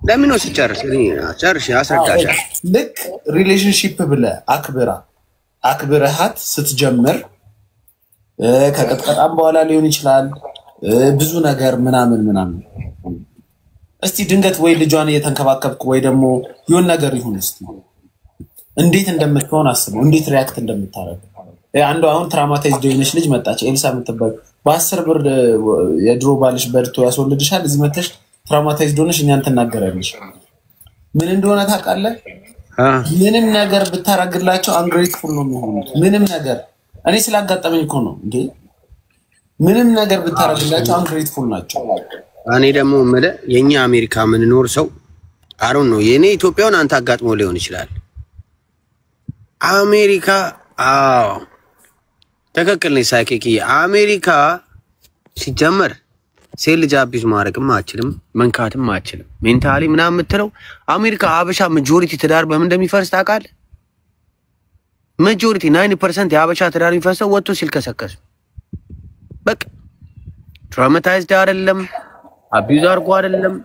ለምን ነው ሲጨርስ አስረዳሻ ልክ ሪሌሽንሺፕ ብለ አክብረሃት ስትጀምር ከቀጥቀጣም በኋላ ሊሆን ይችላል ብዙ ነገር ምናምን እስቲ ድንገት ወይ ልጇን እየተንከባከብኩ ወይ ደግሞ ይሁን ነገር ይሁን እስቲ እንዴት እንደምትሆን አስበው እንዴት ሪአክት እንደምታረግ አንዱ አሁን ትራውማታይዝድ የሆነች ልጅ መጣች ኤልሳ የምትባል በ10 ብር የድሮ ባልሽ በርቶ ያስወልድሻል እዚህ መተሽ ትራውማታይዝድ ሆነሽ እኛን ተናገራለሽ ምን እንደሆነ ታውቃለህ ምንም ነገር ብታረግላቸው አንግሬትፉል ነው የሚሆኑት ምንም ነገር እኔ ስላጋጠመኝ እኮ ነው እንዴ ምንም ነገር ብታረግላቸው አንግሬትፉል ናቸው እኔ ደግሞ ማለት የኛ አሜሪካ ምን ኖር ሰው አሮን ነው የኔ ኢትዮጵያውን አንተ አጋጥሞ ሊሆን ይችላል አሜሪካ ተከክል ነው ሳይኪኪ አሜሪካ ሲጀመር ሴት ልጅ አቢዝ ማድረግም አችልም መንካትም አችልም ሜንታሊ ምናምን የምትለው አሜሪካ አበሻ ማጆሪቲ ትዳር በምን እንደሚፈርስ ታውቃለህ ማጆሪቲ 90% የአበሻ ትዳር የሚፈርሰው ወጥቶ ሲልከሰከስ በቃ ትራውማታይዝድ አይደለም አቢዝ አርጎ አይደለም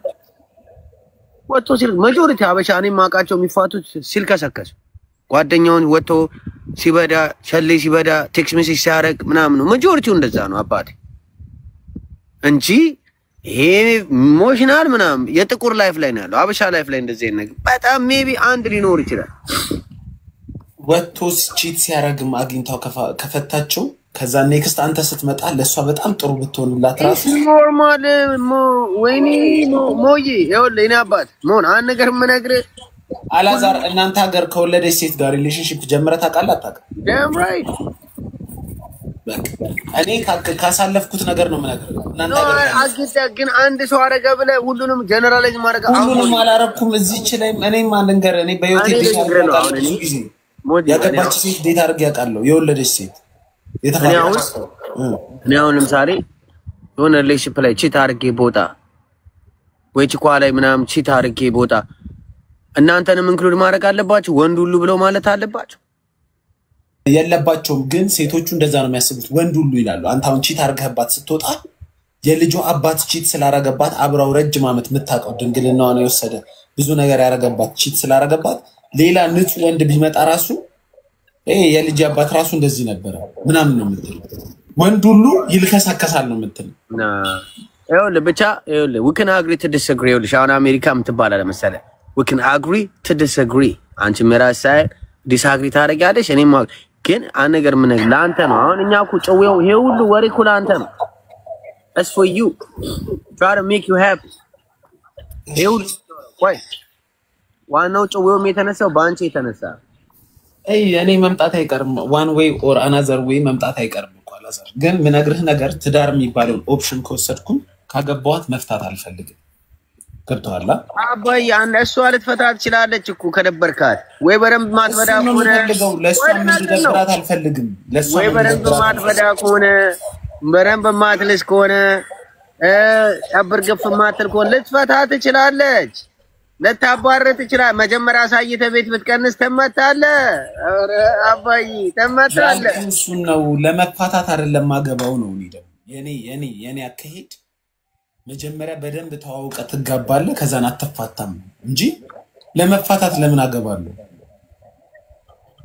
ወጥቶ ሲል ማጆሪቲ አበሻ እኔ ማቃቸው የሚፋቱት ሲልከሰከስ ጓደኛውን ወጥቶ ሲበዳ ሸሌ ሲበዳ ቴክስት ሜሴጅ ሲያረግ ምናምን ነው ማጆሪቲው እንደዛ ነው አባቴ እንጂ ይሄ ኢሞሽናል ምናምን የጥቁር ላይፍ ላይ ነው ያለው አበሻ ላይፍ ላይ እንደዚህ ነገር በጣም ሜቢ አንድ ሊኖር ይችላል ወጥቶ ቺት ሲያረግም አግኝታው ከፈታቸው ከዛ ኔክስት አንተ ስትመጣ ለሷ በጣም ጥሩ ብትሆንላት ራስ ኖርማል ወይኔ ሞይ ይኸውልህ እኔ አባት ሞን አንድ ነገር የምነግርህ አላዛር እናንተ ሀገር ከወለደች ሴት ጋር ሪሌሽንሺፕ ጀምረህ ታውቃለህ አታውቅም damn right እኔ ካሳለፍኩት ነገር ነው የምነግርህ እናንተ ሀገር አግኝታ ግን አንድ ሰው አረጋ ብለህ ሁሉንም ጀነራላይዝ ማድረግ ሁሉንም አላረኩም እዚች ላይ እኔም አንንገር እኔ በህይወቴ ያገባች ሴት ዴት አድርጌ ያውቃለሁ የወለደች ሴት እኔ አሁን ለምሳሌ የሆነ ሪሌሽንሺፕ ላይ ቺት አድርጌ ቦታ ወይ ቺኳ ላይ ምናምን ቺት አድርጌ ቦታ እናንተንም ኢንክሉድ ማድረግ አለባችሁ ወንድ ሁሉ ብለው ማለት አለባችሁ የለባቸውም ግን ሴቶቹ እንደዛ ነው የሚያስቡት ወንድ ሁሉ ይላሉ አንተ አሁን ቺት አድርገህባት ስትወጣ የልጇ አባት ቺት ስላረገባት አብራው ረጅም ዓመት የምታውቀው ድንግልናዋ ነው የወሰደ ብዙ ነገር ያረገባት ቺት ስላረገባት ሌላ ንጹህ ወንድ ቢመጣ ራሱ የልጅ አባት ራሱ እንደዚህ ነበር ምናምን ነው የምትለው ወንድ ሁሉ ይልከሳከሳል ነው የምትለው ይኸውልህ ብቻ ይኸውልህ we can agree to disagree ይኸውልህ አሁን አሜሪካ የምትባል አለ መሰለህ we can agree to disagree አንቺ መራሳይ disagree ታደርጊያለሽ እኔም ግን አንድ ነገር ምን ነገር ለአንተ ነው አሁን እኛ እኮ ጨውየው ይሄ ሁሉ ወሬ እኮ ለአንተ ነው as for you try to make you happy ይኸውልህ ቆይ ዋናው ጨውየው የተነሳው ባንቺ የተነሳ እኔ መምጣት አይቀርም one way or another way መምጣት አይቀርም እኮ አላዛር ግን ምነግርህ ነገር ትዳር የሚባለው ኦፕሽን ከወሰድኩኝ ካገባዋት መፍታት አልፈልግም ገብቶሃል አባዬ አንድ እሷ ልትፈታ ትችላለች እኮ ከደበርካት ወይ በደንብ ማትፈዳ ከሆነ ለሷ ምን እንደደብራት አልፈልግም ለሷ ወይ በደንብ ማትፈዳ ከሆነ በደንብ ማትልስ ከሆነ አብር ገፍ ማትል ከሆነ ልትፈታ ትችላለች ለታባረት ይችላል መጀመሪያ ሳይተ ቤት ብትቀንስ ተመታለህ ኧረ አባይ ተመታለህ እሱ ነው ለመፋታት አይደለም ማገባው ነው የኔ አከሄድ መጀመሪያ በደንብ ተዋውቀ ትጋባለህ ከዛን አትፋታም እንጂ ለመፋታት ለምን አገባለሁ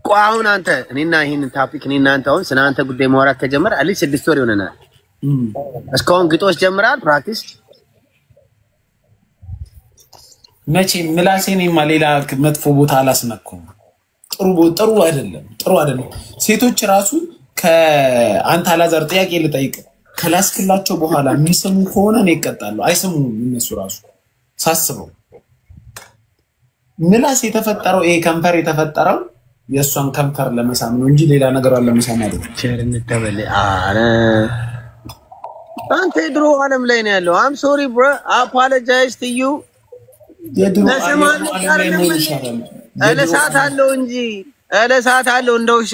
ቋውን አንተ እኔና ይሄን ቶፒክ እኔና አንተ አሁን ስለአንተ ጉዳይ ማውራት ከጀመረ አሊ 6 ወር ይሆነናል እስካሁን ግጦሽ ጀምራል ፕራክቲስ መቼ ምላሴኔማ ሌላ መጥፎ ቦታ አላስነኩም ጥሩ አይደለም ሴቶች ራሱ ከአንተ አላዛር ጥያቄ ልጠይቅ ከላስክላቸው በኋላ የሚሰሙ ከሆነ ነው ይቀጣሉ አይሰሙም እነሱ ራሱ ሳስበው ምላስ የተፈጠረው ይሄ ከንፈር የተፈጠረው የሷን ከንፈር ለመሳም ነው እንጂ ሌላ ነገር ለመሳም አይደለም ቸርነት ተበለ አረ አንተ ድሮ ዓለም ላይ ነው ያለው I'm sorry bro I apologize to you እለሳት አለው እንደውሻ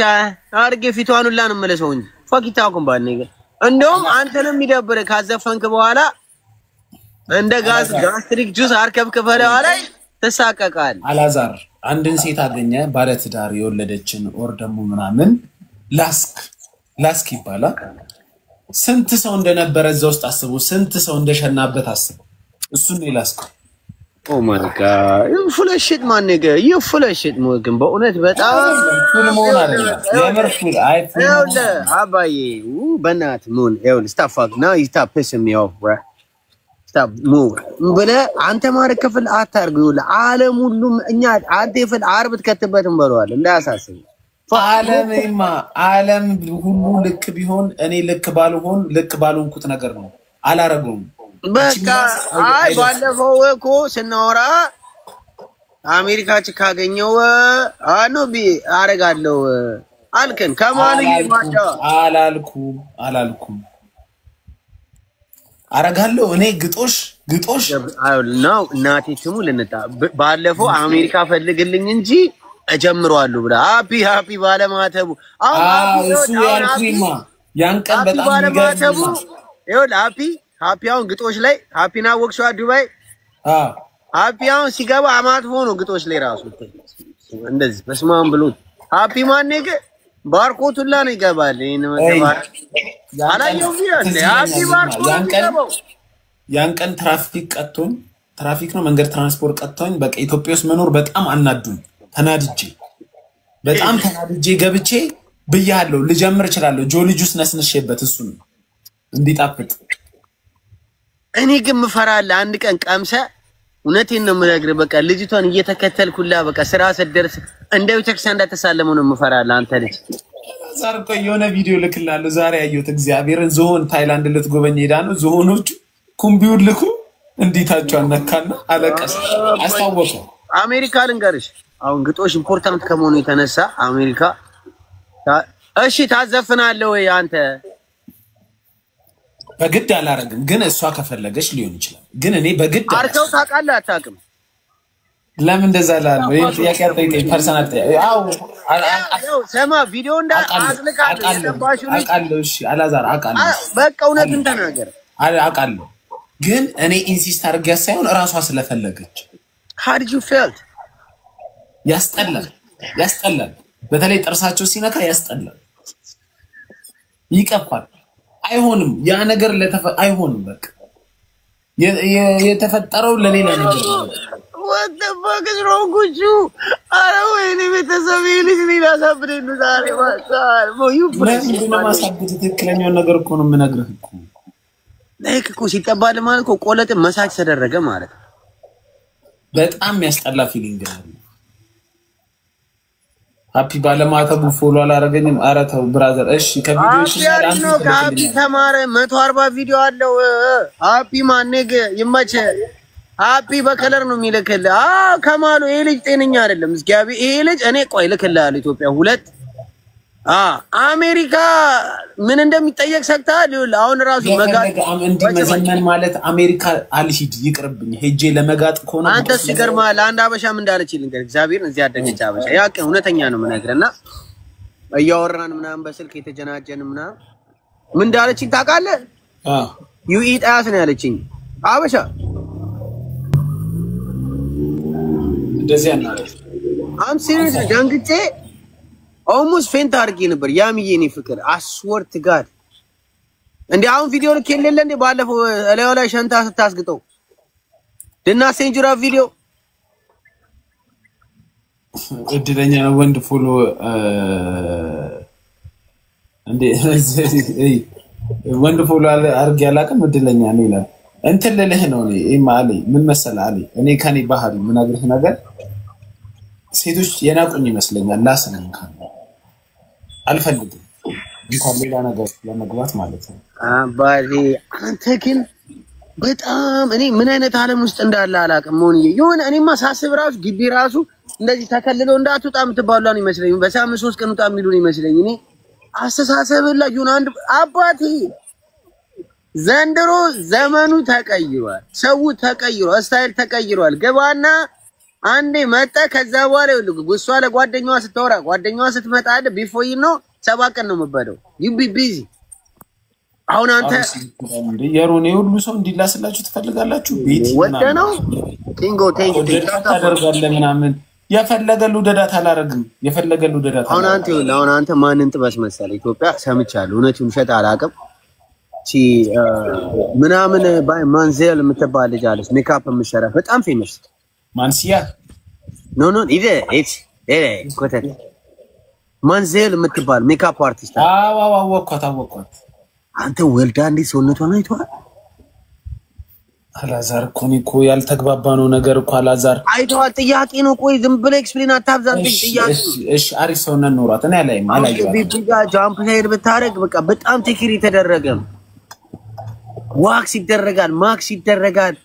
አርጌ ፊቷን ሁላ ነው መለሰው እንጂ ፈቂታውም ባነገ እንደውም አንተንም ይደብረ ካዘፈንክ በኋላ እንደ ጋስትሪክ ጁስ አርከብከፈለው ላይ ተሳቀቃል አላዛር አንድን ሴት አገኘ ባለ ትዳር የወለደችን ኦር ደሞ ምናምን ላስክ ይባላል ስንት ሰው እንደነበረ እዛው ውስጥ አስቡ ስንት ሰው እንደሸናበት አስቡ እሱን ይላስክ Oh my god you full of shit man nigga you full of shit ሞግን በእውነት በጣም full ሞን አይደለም የምር full አይ full አባዬ በእናት ሞን stop fuck now you stop pissing me off bro stop move ብለ አንተ ማረክ ከፍል አታርጉ ለዓለም ሁሉም እኛ አንተ ይፈል አርብ ተከተበትም በለዋል እንዳያሳስብ ዓለም ሁሉ ልክ ቢሆን እኔ ልክ ባልሆንኩት ነገር ነው አላረገውም በቃ አይ ባለፈው እኮ ስናወራ አሜሪካ ካገኘው አኖቢ አረጋለሁ አልከን ከማን ይማጫ አላልኩም አረጋለሁ እኔ ግጦሽ ነው እናቴ ትሙ ለነጣ ባለፈው አሜሪካ ፈልግልኝ እንጂ እጀምሯለሁ ብላ ሃፒ ባለማተቡ እሱ ያልኩኝማ ያን ቀን በጣም ይገርም ይኸውልህ ሃፒያውን ግጦሽ ላይ ሃፒና ወክሷ ዱባይ ሃፒያውን ሲገባ አማትፎ ነው ግጦሽ ላይ ራሱ እንደዚህ በስማም ብሎ ሃፒ ማንኔ ባርኮቱላ ነው ይገባል ይሄን መተባር አላየው ቢያለ ሃፒ ባርኮቱ ያን ቀን ትራፊክ ነው መንገድ ትራንስፖርት ቀጥቶኝ በቃ ኢትዮጵያ ውስጥ መኖር በጣም አናዱኝ በጣም ተናድጄ ገብቼ ብያለሁ ልጀምር እችላለሁ ጆሊ ጁስ ነስንሽበት እሱ እንዲጣፍጥ እኔ ግን ምፈራለ አንድ ቀን ቀምሰ እውነቴን ነው የምነግርህ በቃ ልጅቷን እየተከተልኩላ በቃ ስራ ሰደርስ እንደ ቤተክርስቲያን እንዳተሳለመው ነው ምፈራለ አንተ ልጅ ዛሬ የሆነ ቪዲዮ ልክላለሁ ዛሬ ያየሁት እግዚአብሔርን ዞን ታይላንድ ልትጎበኝ ሄዳ ነው ዞኖቹ ኩምቢውን ልኩ እንዲታቸው አነካና አለቀስ አስታወቀው አሜሪካ ልንገርሽ አሁን ግጦሽ ኢምፖርታንት ከመሆኑ የተነሳ አሜሪካ እሺ ታዘፍናለህ ወይ አንተ በግድ አላረግም ግን እሷ ከፈለገች ሊሆን ይችላል ግን እኔ በግድ አርተው ታቃለ አታቅም ለምን እንደዛ ላለው ይሄ ጥያቄ አጠይቀኝ ፐርሰናል አው ሰማ ቪዲዮ እንዳ አጥልቃለሁ የባሹ አቃለሁ እሺ አላዛር አቃለሁ በቃ እውነቱን ተናገር አቃለሁ ግን እኔ ኢንሲስት አድርጌ ሳይሆን እራሷ ስለፈለገች how did you feel ያስጠላል በተለይ ጥርሳቸው ሲነካ ያስጠላል ይቀፋል አይሆንም ያ ነገር አይሆንም በቃ የተፈጠረው ለሌላ ነገር ነው what the fuck is wrong with you አረ ወይኔ ቤተሰብ ልጅ ሊያሳብደኝ ነው ዛሬ ማሳር ሞዩ ማሳብድ ትክክለኛው ነገር እኮ ነው የምነግርህ እኮ ለክ እኮ ሲጠባል ማለት እኮ ቆለጥ መሳጅ ተደረገ ማለት በጣም ያስጠላ ፊሊንግ ነው ሃፒ ባለማተቡ ፎሎ አላረገኝም አረተው ብራዘር እሺ ከቪዲዮሽ ነው ሃፒ ተማረ 140 ቪዲዮ አለው ሃፒ ማነገ ይመቸ ሃፒ በከለር ነው የሚልከል ከማሉ ይሄ ልጅ ጤነኛ አይደለም እስኪያቢ ይሄ ልጅ እኔ ቆይ ልከላል ኢትዮጵያ ሁለት አሜሪካ ምን እንደሚጠየቅ ሰክታል ይሁን አሁን ራሱ መጋጥ እንዲመዘመን ማለት አሜሪካ አልሂድ ይቅርብኝ ሄጄ ለመጋጥ ኮና አንተ ሲገርማል አንድ አበሻም እንዳለች ልንገር እግዚአብሔር እዚህ ያደገች አበሻ ያቀ እውነተኛ ነው መነግረና እያወራን ምናምን በስልክ የተጀናጀን ምናምን ምን እንዳለች ታውቃለህ ዩ ኢት አስ ነው ያለችኝ አበሻ እንደዚህ አናረግ አም ሲሪየስ ደንግጬ almost faint አድርጌ ነበር ያምዬ እኔ ፍቅር አስወር ትጋድ እንዴ አሁን ቪዲዮ ልክ የሌለ እንዴ ባለፈው እላዩ ላይ ሸንታ ስታስግጠው ድና ሴንጁራ ቪዲዮ እድለኛ ነው ወንድ ፎሎ እንዴ ወንድ ፎሎ አርግ ያላቀም እድለኛ ነው ይላል እንትን ለለህ ነው እኔ ማሊ ምን መሰለህ አሊ እኔ ከኔ ባህሪ ምን አግርህ ነገር ሴቶች የናቁኝ ይመስለኛል ላስነን ካለ አልፈልግም እንኳን ሌላ ነገር ለመግባት ማለት ነው አባቴ አንተ ግን በጣም እኔ ምን አይነት ዓለም ውስጥ እንዳለ አላውቅም ሞንዬ የሆነ እኔማ ሳስብ ራሱ ግቢ ራሱ እንደዚህ ተከልለው እንዳትወጣ የምትባሏን ይመስለኝ በሳምንት 3 ቀን ወጣ የሚሉን ይመስለኝ እኔ አስተሳሰብላ ይሁን አንድ አባቴ ዘንድሮ ዘመኑ ተቀይሯል ሰው ተቀይሯል ስታይል ተቀይሯል ገባና አንዴ መጣ ከዛ በኋላ ይልቁ ጉሷ ለጓደኛዋ ስትወራ ጓደኛዋ ስትመጣ አይደ ቢፎይ ነው 7 ቀን ነው መበደው ዩቢ ቢዚ አሁን አንተ የሮኔ ሁሉ ሰው እንዲላስላችሁ ትፈልጋላችሁ ቤት ወደ ነው ኪንጎ ቴንክ ዩ ታደርጋለህ ምናምን የፈለገሉ ደዳት አላረግም የፈለገሉ ደዳት አሁን አንተ ማንን ጥበስ መሰለ ኢትዮጵያ ሰምቻለሁ እውነቱን ሸታ አላቀም ቺ ምናምን ባይ ማንዜል የምትባል ልጅ አለች ሜካፕ የምትሰራ በጣም ፌመስ ማንሲያ ኖ ኢደ ኤች ኮተት ማንዜል የምትባል ሜካፕ አርቲስት አዎ አወኳት አንተ ወልዳ እንዴ ሰውነቷን አይቷል አላዛር ኮኒኮ ያልተግባባነው ነገር እኮ አላዛር አይቷል ጥያቄ ነው ቆይ ዝም ብለህ ኤክስፕሌን አታብዛን ጥያቄ እሺ አሪፍ ሰው ነን ኖራት እኔ አላይም ቢቢጋ ጃምፕ ሳይድ ብታረግ በቃ በጣም ቴክሪ ተደረገ ዋክስ ይደረጋል ማክስ ይደረጋል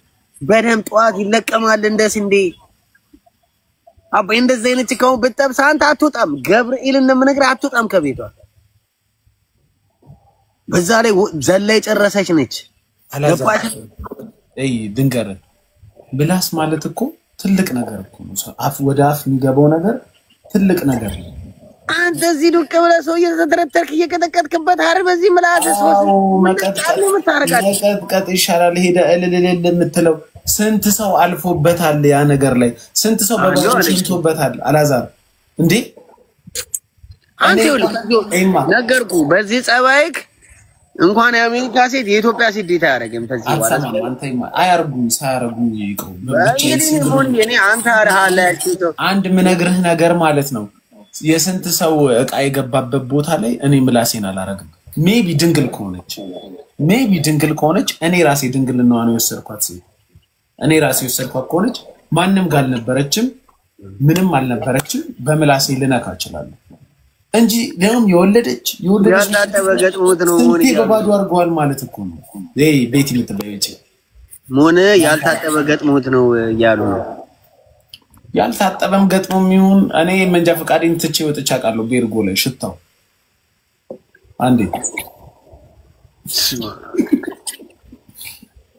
በደም ጧት ይለቀማል እንደስ እንዴ አባ እንደዚህ አይነት ጭቃው በጣም ሳንታ አትወጣም ገብርኤል እንደምነግርህ አትወጣም ከቤቷ በዛ ላይ ዘላይ ጨረሰች ነች አላዛር ድንገር ብላስ ማለት እኮ ትልቅ ነገር እኮ ነው አፍ ወደ አፍ የሚገባው ነገር ትልቅ ነገር ነው አንተ እዚህ ዱቅ ብለህ ሰው እየተተረተርክ እየቀጠቀጥክበት አይደል በዚህ ምላስ መቀጥቀጥ ይሻላል ሄደ እልል የምትለው ስንት ሰው አልፎበታል ያ ነገር ላይ ስንት ሰው በባንቺቶበታል አላዛር እንዴ አንተ ነገርኩ በዚህ ጸባይክ እንኳን የአሜሪካ ሴት የኢትዮጵያ ሴት ዲታ ያረጋም ተዚህ በኋላ አንተማ አያርጉም ሳያርጉም ይቀው እኔ አንተ አረሃለ አንድ ምነግርህ ነገር ማለት ነው የስንት ሰው እቃ የገባበት ቦታ ላይ እኔ ምላሴን አላረግም ሜቢ ድንግል ከሆነች እኔ ራሴ ድንግልና ነው የወሰድኳት ሴት እኔ ራሴ የወሰድኳት ከሆነች ማንንም ጋር አልነበረችም ምንም አልነበረችም በምላሴ ልነካ እችላለሁ እንጂ ለምን የወለደች ያልታጠበገጥሞት ነው ሞኒ በባዶ አርጓል ማለት እኮ ነው ቤት ልትበይጭ ሞነ ያልታጠበገጥሞት ነው ያሉ ነው ያልታጠበም ገጥሞ የሚሆን እኔ መንጃ ፈቃዴን ትቼ ወጥቼ አውቃለሁ ቤርጎ ላይ ሽታው አንዴ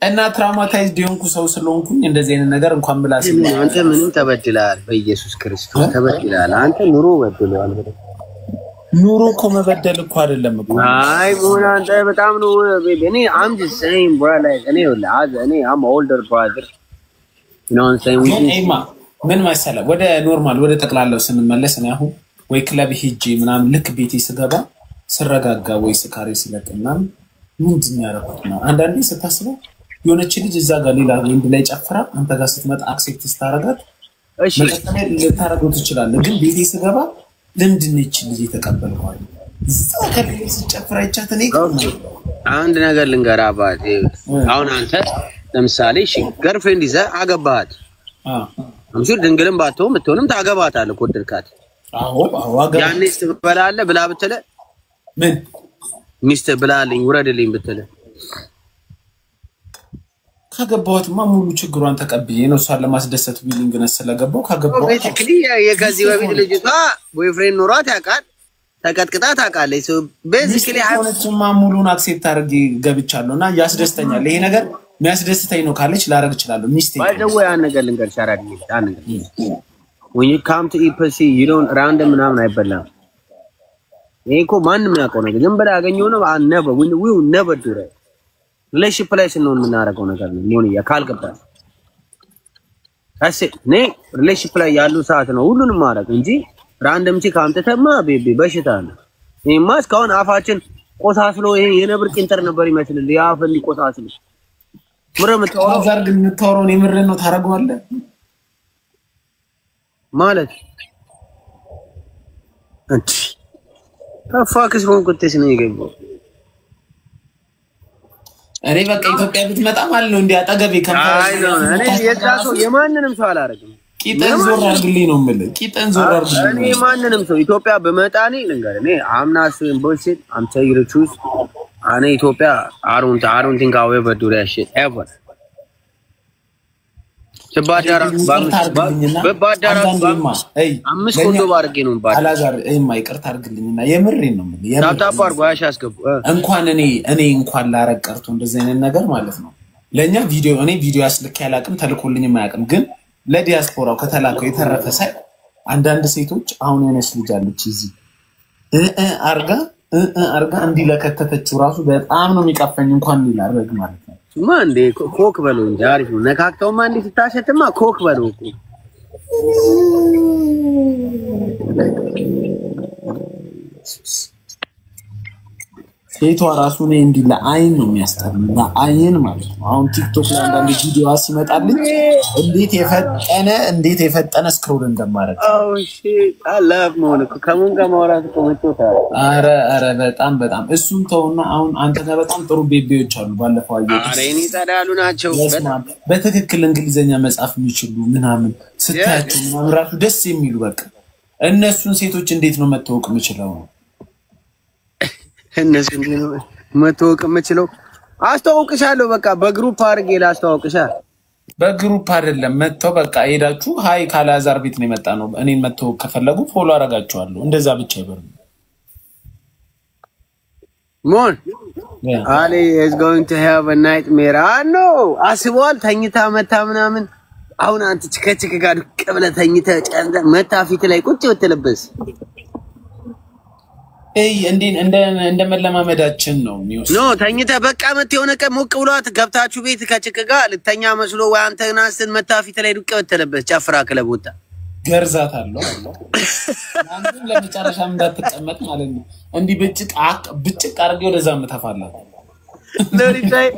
እና ትራውማታይዝድ የሆንኩ ሰው ስለሆንኩኝ እንደዚህ አይነት ነገር እንኳን ምላስ አንተ ምንም ተበድላል በኢየሱስ ክርስቶስ ተበድላል አንተ ኑሮ በድሏል ኑሮ እኮ መበደል እኮ አይደለም እኮ አይ ሞና አንተ በጣም ነው እኔ I'm just saying bro like እኔ I'm older brother you know what I'm saying ምን መሰለህ ወደ ኖርማል ወደ ጠቅላላው ስንመለስ ነው አሁን ወይ ክለብ ሂጂ ምናምን ልክ ቤቴ ስገባ ስረጋጋ ወይ ስካሬ ስለቀና ምንድን ያረኩት ነው አንዳንዴ ስታስበው የሆነች ልጅ እዛ ጋር ሌላ ወንድ ላይ ጨፍራ አንተ ጋር ስትመጣ አክሴፕት ስታረጋት እሺ ልታረጋው ትችላለህ ግን ቤቴ ስገባ ለምንድን እቺ ልጅ የተቀበልኳል እዛ ከሌላ ሲጨፍራ አይቻት እኔ አንድ ነገር ልንገርህ አባቴ አሁን አንተ ለምሳሌ እሺ ገርፍሬንድ ይዘህ አገባሃት አምሹር ድንግልም ባትሆን ምትሆንም ታገባታለህ ኮድርካት አዎ ያኔስ ትበላለህ ብላ ብትለ ምን ሚስት ብላለኝ ውረድልኝ ብትለ ካገባሁትማ ሙሉ ችግሯን ተቀብዬ ነው እሷን ለማስደሰት ቢሊንግ ነስለገባው ካገባሁ ቤዚክሊ የከዚህ በፊት ልጅቷ ቦይፍሬንድ ኖሯት ያውቃል ተቀጥቅጣ ታውቃለች ቤዚክሊ አይሆንችማ ሙሉን አክሴፕት አድርጌ ገብቻለሁና ያስደስተኛል ይሄ ነገር የሚያስደስተኝ ነው ካለች ላረግ እችላለሁ ሚስቴ ባይዘው ያን ነገር ልንገርሽ አራዲ ያን ነገር when you come to EPC you don't random ምናምን አይበላም ይሄ እኮ ማንንም ያውቀው ነገር ዝም ብለህ ያገኘው ነው we will never do that relationship ላይ ስንሆን የምናደርገው ነገር ነው ሞኒያ ካልገባህ አሴ ኔ ሪሌሽንሺፕ ላይ ያሉ ሰዓት ነው ሁሉንም ማድረግ እንጂ ራንደም ቺክ አምጥተማ ቤቢ በሽታ ነው። እኔማ እስካሁን አፋችን ቆሳስሎ ይሄ የነብር ቂንጥር ነበር ይመስልል ያፍ እንዲቆሳስል ምረምታው አዛርግ የምታወራውን የምርህን ነው ታረጋዋለህ ማለት እንት አፋክስ ወንኩትስ ነው ይገባው። እኔ በቃ ኢትዮጵያ ብትመጣ ማለት ነው እንዴ አጠገቤ አይ ነው እኔ የታሶ የማንንም ሰው አላረግም። ቂጠን ዞር አድርግልኝ ነው የምልህ። ቂጠን ዞር አድርግልኝ እኔ ማንንም ሰው ኢትዮጵያ በመጣኔ ልንገር እኔ አምናስ ቦልሽት አም ቴል ዩ ትሩዝ እኔ ኢትዮጵያ I don't think I will ever do that shit ever. በባዳራ አምስት ኮንዶ ባርጌ ነው ባዳ አላዛር ይቅርታ አድርግልኝና የምሬን ነው የምልህ ታጣፋ አርጓ ያሻስገቡ እንኳን እኔ እንኳን ላረቀርቱ እንደዚህ አይነት ነገር ማለት ነው ለኛ ቪዲዮ ያስልክ ያላቅም ተልኮልኝም አያቅም ግን ለዲያስፖራው ከተላከው የተረፈ ሳይ አንዳንድ ሴቶች አሁን የነስ ልጅ አለች እዚህ አርጋ እንዲለከተተችው ራሱ በጣም ነው የሚቀፈኝ እንኳን ሊላረግ ማለት ነው ማንዴ ኮክ በሉ እንጂ አሪፍ ነው ነካክተው ማንዴ ስታሸትማ ኮክ በሉ እኮ ሴቷ ራሱ ነው እንዲ ለአይን ነው የሚያስጠላው ለአይን ማለት ነው አሁን ቲክቶክ ላይ አንዳንድ ቪዲዮ ሲመጣልኝ እንዴት የፈጠነ ስክሮል እንደማረግ ሺ አላፍ ሞን ከመን ጋር ማውራት ቆመጥታ አረ በጣም እሱን ተውና አሁን አንተ ጋር በጣም ጥሩ ቤቢዎች አሉ ባለፈው አየሁ አረ እኔ ታዳሉ ናቸው በትክክል እንግሊዘኛ መጻፍ የሚችሉ ምናምን ስታያቸው ምናምን ራሱ ደስ የሚሉ በቃ እነሱን ሴቶች እንዴት ነው መተዋወቅ የምችለው እነሱ ነው መተዋወቅ የምችለው አስተዋውቅሻለሁ በቃ በግሩፕ አድርጌ ላስተዋውቅሻል በግሩፕ አይደለም መተው በቃ ሄዳችሁ ሃይ ካላዛር ቤት ነው የመጣ ነው እኔን መተዋወቅ ከፈለጉ ፎሎ አረጋቸዋለሁ እንደዛ ብቻ ይበርም ሞን Ali is going to have a nightmare no አስቧል ተኝታ መታ ምናምን አሁን አንተ ጭከጭከ ጋር ቀብለ ተኝታ ጨንደ መታ ፊት ላይ ቁጭ ብትለበስ እንደ መለማመዳችን ነው የሚወስ ኖ ተኝታ በቃ መት የሆነ ቀን ሞቅ ብሏት ገብታችሁ ቤት ከጭቅ ጋር ልተኛ መስሎ ወይ አንተና ስን መታፊት ላይ ዱቀ በተለበስ ጨፍራ ክለቦታ ገርዛት አለው አንተም ለመጨረሻም እንዳትቀመጥ ማለት ነው እንዲህ ብጭቅ አርጌ ወደዛ መተፋላት ለሪታይ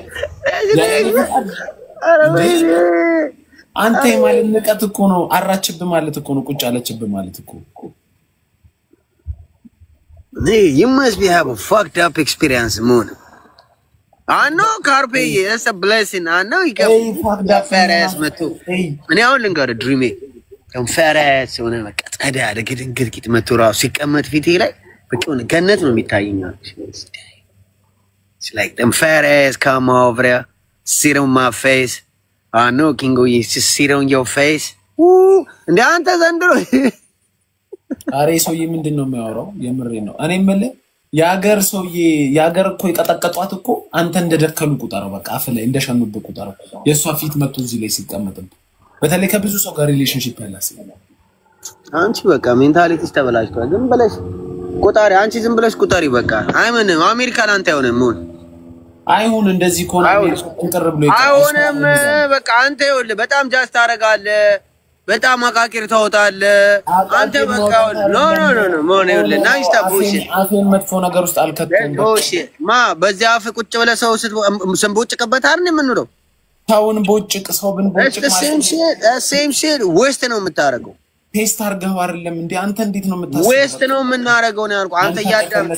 አንተ ማለት ንቀት እኮ ነው አራችብ ማለት እኮ ነው ቁጭ አለችብ ማለት እኮ You must be have a fucked up experience, Moon. I know Carpe, that's a blessing. I know you got fucked up fat ass, Matu. And I only got a dreamy. Some fat ass, so I'm like, I had to get Matura, sick and Matfiti, like, but you cannot be tying out. It's like them fat ass come over there, sit on my face. I know Kingo used to sit on your face. Woo! And the answer's under. አሬ ሰውዬ ምንድነው የሚያወራው የምሬ ነው እኔ ማለት ያገር ሰውዬ ያገር እኮ ይቀጠቀጧት እኮ አንተ እንደደከሉ ቁጠረው በቃ አፍ ላይ እንደሸኑብ ቁጠረው የሷ ፊት መጥቶ እዚህ ላይ ሲቀመጥ በተለይ ከብዙ ሰው ጋር ሪሌሽንሺፕ ያላስ አንቺ በቃ ሜንታሊቲስ ተበላሽቷል ዝም ብለሽ ቁጣሪ አንቺ ዝም ብለሽ ቁጣሪ በቃ አይመንም አሜሪካን አንተ አይሆንም ሞን አይሁን እንደዚህ ኮና ቁጥር ብሎ አይሆንም በቃ አንተ ይኸውልህ በጣም ጃስት ታረጋለህ በጣም አቃቂር ታውጣለ አንተ በቃ ኖ ሞን ይኸውልህ ናይስ ታቡሽ አፌን መጥፎ ነገር ውስጥ አልከተም ኦሺ ማ በዚያ አፍ ቁጭ ብለ ሰው ስንቦጭቀበት አይደል የምንለው ታውን ቦጭቅ ሰው ብንቦጭቅ ማለት ሴም ሺት ዌስት ነው የምታረገው ቴስት አርገው አይደለም እንዴ አንተ እንዴት ነው የምታስበው ዌስት ነው የምናረገው ነው ያልኩ አንተ ያዳም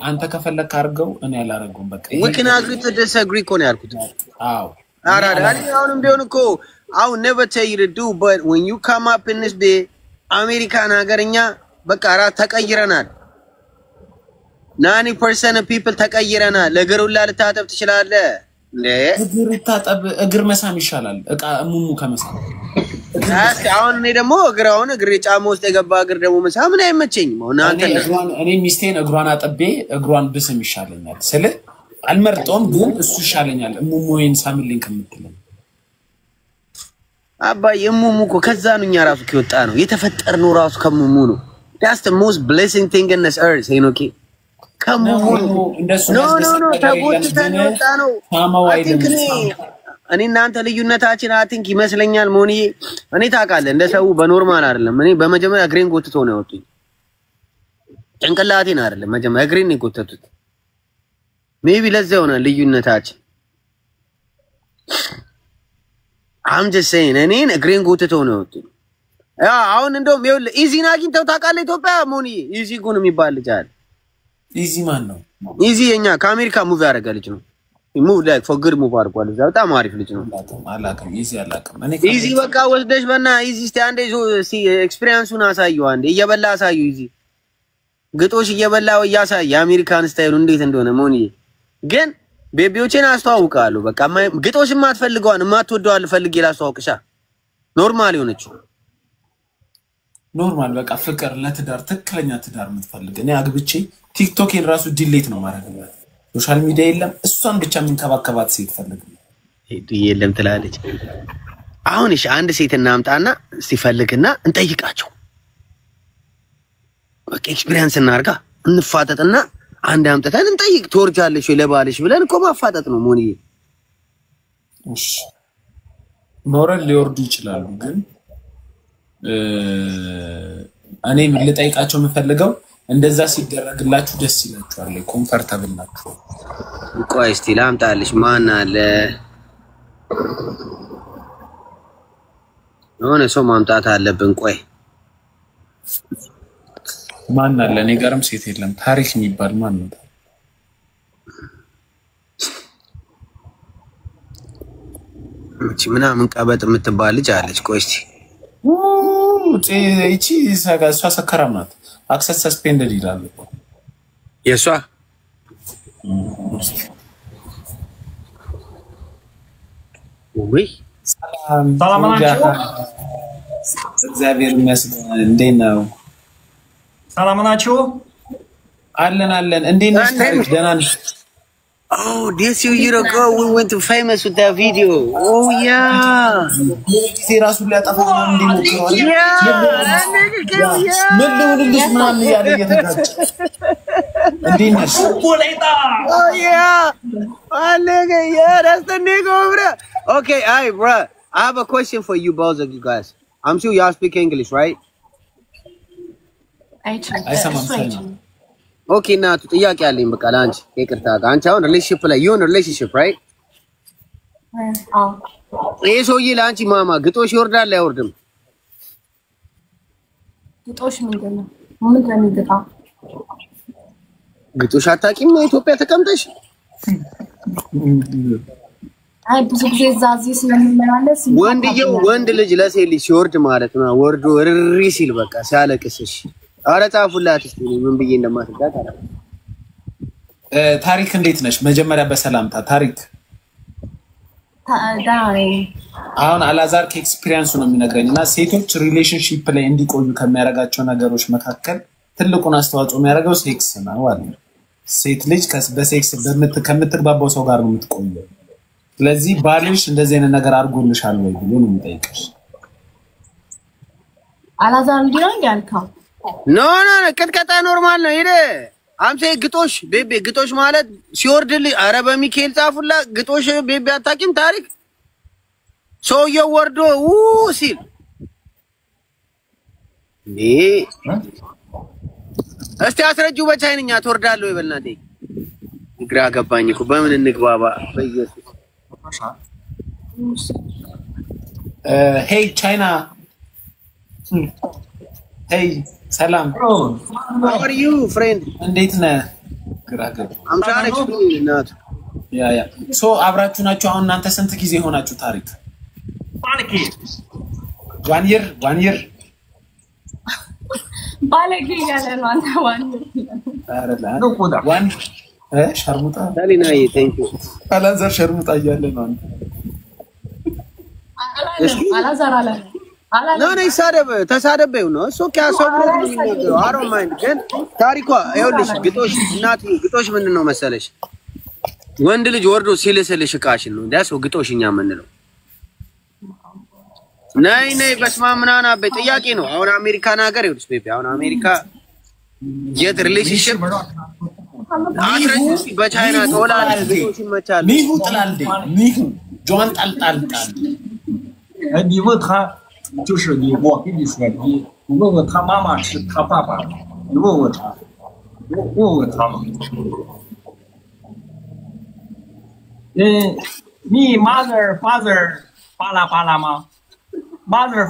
አንተ ከፈለክ አርገው እኔ አላረገውም በቃ we can agree to disagree እኮ ነው ያልኩት አዎ አራዳ አሁንም ቢሆን እኮ I would never tell you to do, but when you come up in this bed, American hagarnya, bakara takayirana. 90% of people takayirana. Legarulla tatab tishalale. Le. Tatab agar masam ishalal. Mumu kamasam. Ask awan ni demo agrawan agri chamos tegaba agar demo masam na imaching. Mona ante. Ani mistain agruan atabe agruan bisam ishalanyal. Sele. Almertom gun esu ishalanyal. Mumu insam link kamutlan. አባ የሙሙ እኮ ከዛ ነው እኛ ራሱ ከወጣ ነው የተፈጠርነው ራሱ ከሙሙ ነው that's the most blessing thing in this earth ሄኖኪ ከሙሙ እንደሱ ነው ታቦት ተነጣ ነው እኔ እናንተ ልዩነታችን አትንክ ይመስለኛል ሞኒ እኔ ታውቃለህ እንደሰው በኖርማል አይደለም እኔ በመጀመሪያ እግሬን ጎትቶ ነው ያወጡኝ ጭንቅላቴን አይደለም መጀመሪያ እግሬን ነው ጎተቱት ሜቢ ለዛ ይሆናል ልዩነታችን I'm just saying እኔን እግሬን ጎትቶ ነው ያወጡኝ ያ አሁን እንደውም ይኸውልህ ኢዚን አግኝተው ታውቃለህ ኢትዮጵያ ሞኒ ኢዚ ጉን የሚባል ልጅ አለ ኢዚ ማን ነው ኢዚ የኛ ከአሜሪካ ሙቭ ያደረገ ልጅ ነው ሙቭ ላይ ፎር ጉድ ሙቭ አድርጓል በጣም አሪፍ ልጅ ነው አላውቅም ኢዚ አላውቅም እኔ ኢዚ በቃ ወስደሽ በና ኢዚ እስቲ አንዴ ኤክስፒሪየንሱን አሳየው አንዴ እየበላ አሳየው ኢዚ ግጦሽ እየበላው ያሳይ የአሜሪካን ስታይሉ እንዴት እንደሆነ ሞኒ ግን ቤቢዎችን አስተዋውቃለሁ በቃ ግጦሽ ማትፈልገዋን ማትወደዋል ፈልጌ ላስተዋውቅሻ ኖርማል ይሆነችው ኖርማል በቃ ፍቅር ለትዳር ትክክለኛ ትዳር የምትፈልግ እኔ አግብቼ ቲክቶክን ራሱ ዲሌት ነው ማረግበት ሶሻል ሚዲያ የለም እሷን ብቻ የምንከባከባት ሴት ፈልግ የለም ትላለች አሁን እሺ አንድ ሴት እናምጣና ሲፈልግና እንጠይቃቸው በቃ ኤክስፒሪየንስ እናርጋ እንፋጠጥና አንድ አምጥተን እንጠይቅ ትወርጃለሽ ወይ ለባልሽ ብለን እኮ ማፋጠጥ ነው ሞኒ እሺ ኖረን ሊወርዱ ይችላሉ ግን እኔ ምን ልጠይቃቸው የምፈልገው እንደዛ ሲደረግላችሁ ደስ ይላችኋል ኮምፎርታብል ናችሁ ቆይ እስቲ ላምጣልሽ ማን አለ ሆነ ሰው ማምጣት አለብን ቆይ ማን አለ እኔ ጋርም ሴት የለም ታሪክ የሚባል ማን ነው እቺ ምናምን ቀበጥ የምትባል ልጅ አለች ቆይ እስቲ እቺ እሷ ሰከራም ናት አክሰስ ሰስፔንደድ ይላል የሷ ወይ ሰላም ናችሁ እግዚአብሔር ይመስገን እንዴት ነው ሰላም ናችሁ አለን እንዴት ነሽ ታሪክ ደህና ነሽ Oh, this year ago we went to famous with that video. Oh yeah. ራሱ ሊያጠፋ ነው እንዲሞክረው ምን ልሁንልሽ ምናምን እያለ እየተጋጨ እንዴት ነሽ Oh yeah. Nigga, yeah, that's the nigga over there. Okay, alright, bro. I have a question for you both of you guys. I'm sure y'all speak English, right? Okay, now ጥያቄ አለኝ በቃ ላንቺ ይቅርታ አንቺ አሁን ሪሌሽንሺፕ ላይ you in a relationship, right? ሰውዬ ላንቺ ማማ ግጦሽ ይወርዳል አይወርድም? ግጦሽ ምንድን ነው? ምን እንደሚገጣ ግጦሽ አታውቂም? ኢትዮጵያ ተቀምጠሽ? አይ ብዙ ጊዜ እዚህ ስለምንመላለስ ወንድየው ወንድ ልጅ ለሴት ልጅ ሲወርድ ማለት ነው ወርዶ እሪ ሲል በቃ ሲያለቅስሽ አረ ጻፉላት እስቲ ምን ብዬ እንደማትዳት አረ ታሪክ እንዴት ነሽ መጀመሪያ በሰላምታ ታሪክ አሁን አላዛር ከኤክስፒሪየንሱ ነው የሚነግረኝና ሴቶች ሪሌሽንሺፕ ላይ እንዲቆዩ ከሚያረጋቸው ነገሮች መካከል ትልቁን አስተዋጽኦ የሚያደርገው ሴክስ ነው አይደል ሴት ልጅ በሴክስ ከምትግባባው ሰው ጋር ነው የምትቆየው ስለዚህ ባልሽ እንደዚህ አይነት ነገር አድርጎልሻል ወይ ብሎ ነው የሚጠይቅሽ አላዛር እንዲህ ነው ያልከው ኖ ቅጥቀጣ ኖርማል ነው ይሄ አምሴ ግጦሽ ቤቤ ግጦሽ ማለት ሲወርድልህ አረ በሚካኤል ጻፉላ ግጦሽ ቤቤ አታውቂም ታሪክ ሰውየው ወርዶ ሲል እስቲ አስረጁ በቻይንኛ ትወርዳለህ ወይ በእናቴ ግራ ገባኝ እኮ በምን እንግባባ በኢየሱስ ሄይ ቻይና ሄይ ሰላም how are you friend እንዴት ነህ ግራ ገባ I'm trying to explain እናቱ ያ ሶ አብራችሁ ናችሁ አሁን እናንተ ስንት ጊዜ ሆናችሁ ታሪክ ባለጌ one year ባለጌ ያለ ነው አንተ ዋን ሸርሙጣ ታሊናዬ thank you አላዛር ሸርሙጣ እያለ ነው አንተ አላዛር አለ ነው ይሳደብ ተሳደበው ነው እሱ ከያሰው ነው አሮ ማይንድ ግን ታሪኳ ይኸውልሽ ግጦሽ እናት ግጦሽ ምንድነው መሰለሽ ወንድ ልጅ ወርዶ ሲልስልሽ እቃሽን ነው ዳስ ግጦሽኛ ምንለው ነይ በስማምናና በጥያቄ ነው አሁን አሜሪካን ሀገር ይኸውልሽ ቤቢ አሁን አሜሪካ የት ሪሌሽንሺፕ አትረጂ በቻይና ተወላል ቤቶች ይመቻሉ ሚሁ ጥላልዴ ሚሁ ጆን ጣልጣል 你问他，就是你，我跟你说，你问问他妈妈是他爸爸，你问问他，问问他们。你 mother father 巴拉巴拉吗 ？mother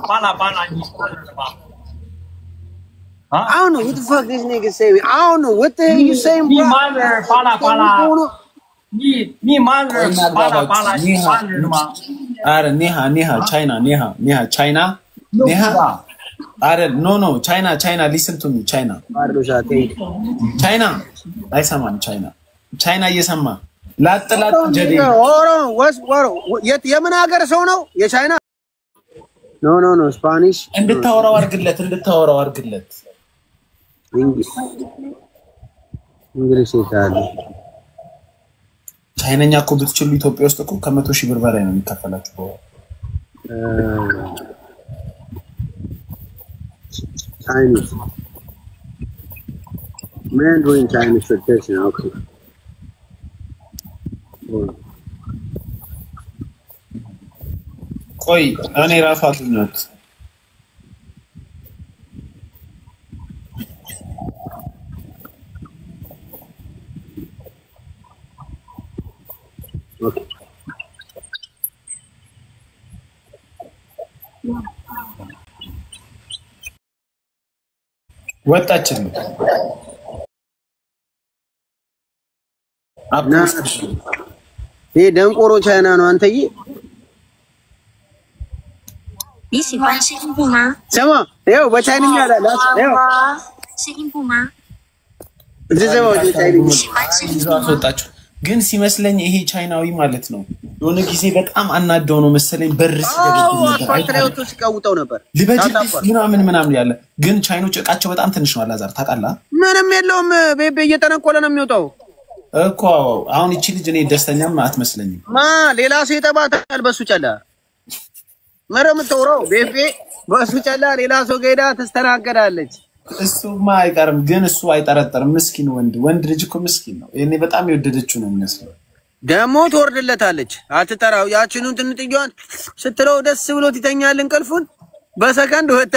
巴拉巴拉，你 mother 的吗？ I don't know what the fuck this nigga say. I don't know what the hell you saying, bro. Me mother 巴拉巴拉，你 mother 巴拉巴拉，你 mother 的吗？ አረ ኒሃ ቻይና ኒሃ ቻይና ኒሃ አረ ኖ ቻይና ሊስን ቱ ሚ ቻይና አይሰማም ቻይና እየሰማ ላጥላጥ ጀዴ የምን ሀገር ሰው ነው የቻይና ኖ ስፓኒሽ እንድታወራው አርግለት እንግሊዝ ይታል ቻይናኛ እኮ ብትችሉ ኢትዮጵያ ውስጥ እኮ ከ100,000 ብር በላይ ነው የሚከፈላችሁ Chinese Mandarin Chinese tradition okay ቆይ እኔ ራሱ አጥነት ወጣችን ይሄ ደንቆሮ ቻይና ነው አንተዬ 你喜欢吃印度吗？ ሰማ ይኸው በቻይንኛ አላላ ይኸው 是印度吗？ ዘዘው ቻይንኛ 喜欢吃印度 ይዟት 吗？ ወጣችሁ ግን ሲመስለኝ ይሄ ቻይናዊ ማለት ነው የሆነ ጊዜ በጣም አናደው ነው መሰለኝ በር ሲገበው ነበር ፓትሪዮቱ ሲቀውጠው ነበር ሊበጅስ ምናምን ያለ ግን ቻይኖች እቃቸው በጣም ትንሽ ነው አላዛር ታውቃለህ ምንም የለውም ቤቤ እየተነቆለ ነው የሚወጣው እኮ አሁን እቺ ልጅ እኔ ደስተኛም አትመስለኝም ማ ሌላ ሰው ይተባታል በሱ ጨላ መረም ተውረው ቤቤ በሱ ጨላ ሌላ ሰው ገዳ ተስተናገዳለች እሱማ አይቀርም ግን እሱ አይጠረጠርም ምስኪን ወንድ ልጅ እኮ ምስኪን ነው እኔ በጣም የወደደችው ነው የሚመስለው ደሞ ትወርድለታለች አትጠራው ያቺኑን ትንጥያዋን ስትለው ደስ ብሎት ይተኛል እንቅልፉን በሰከንድ ወጣ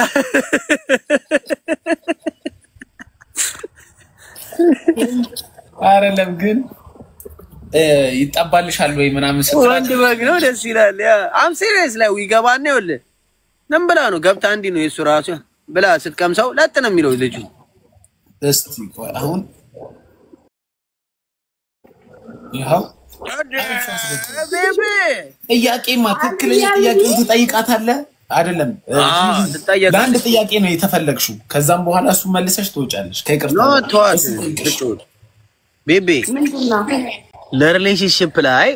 አይደለም ግን ይጣባልሻል ወይ ምናምን ወንድ በግ ነው ደስ ይላል ያ አም ሲሪየስ ላይ ይገባና ይወል ነምብላ ነው ገብታ እንዲ ነው የሱ ራሱ ብላ ስትቀምሰው ለጥ ነው የሚለው ልጁ እስቲ ቆይ አሁን ይሄው ቤቢ ጥያቄማ ትክክለኛ ጥያቄው ትጠይቃታለህ አይደለም ለአንድ ጥያቄ ነው የተፈለግሽው ከዛም በኋላ እሱ መልሰሽ ትወጫለሽ ከይቅርታ ነው ተዋት ቤቢ ምንድነው ለሪሌሽንሺፕ ላይ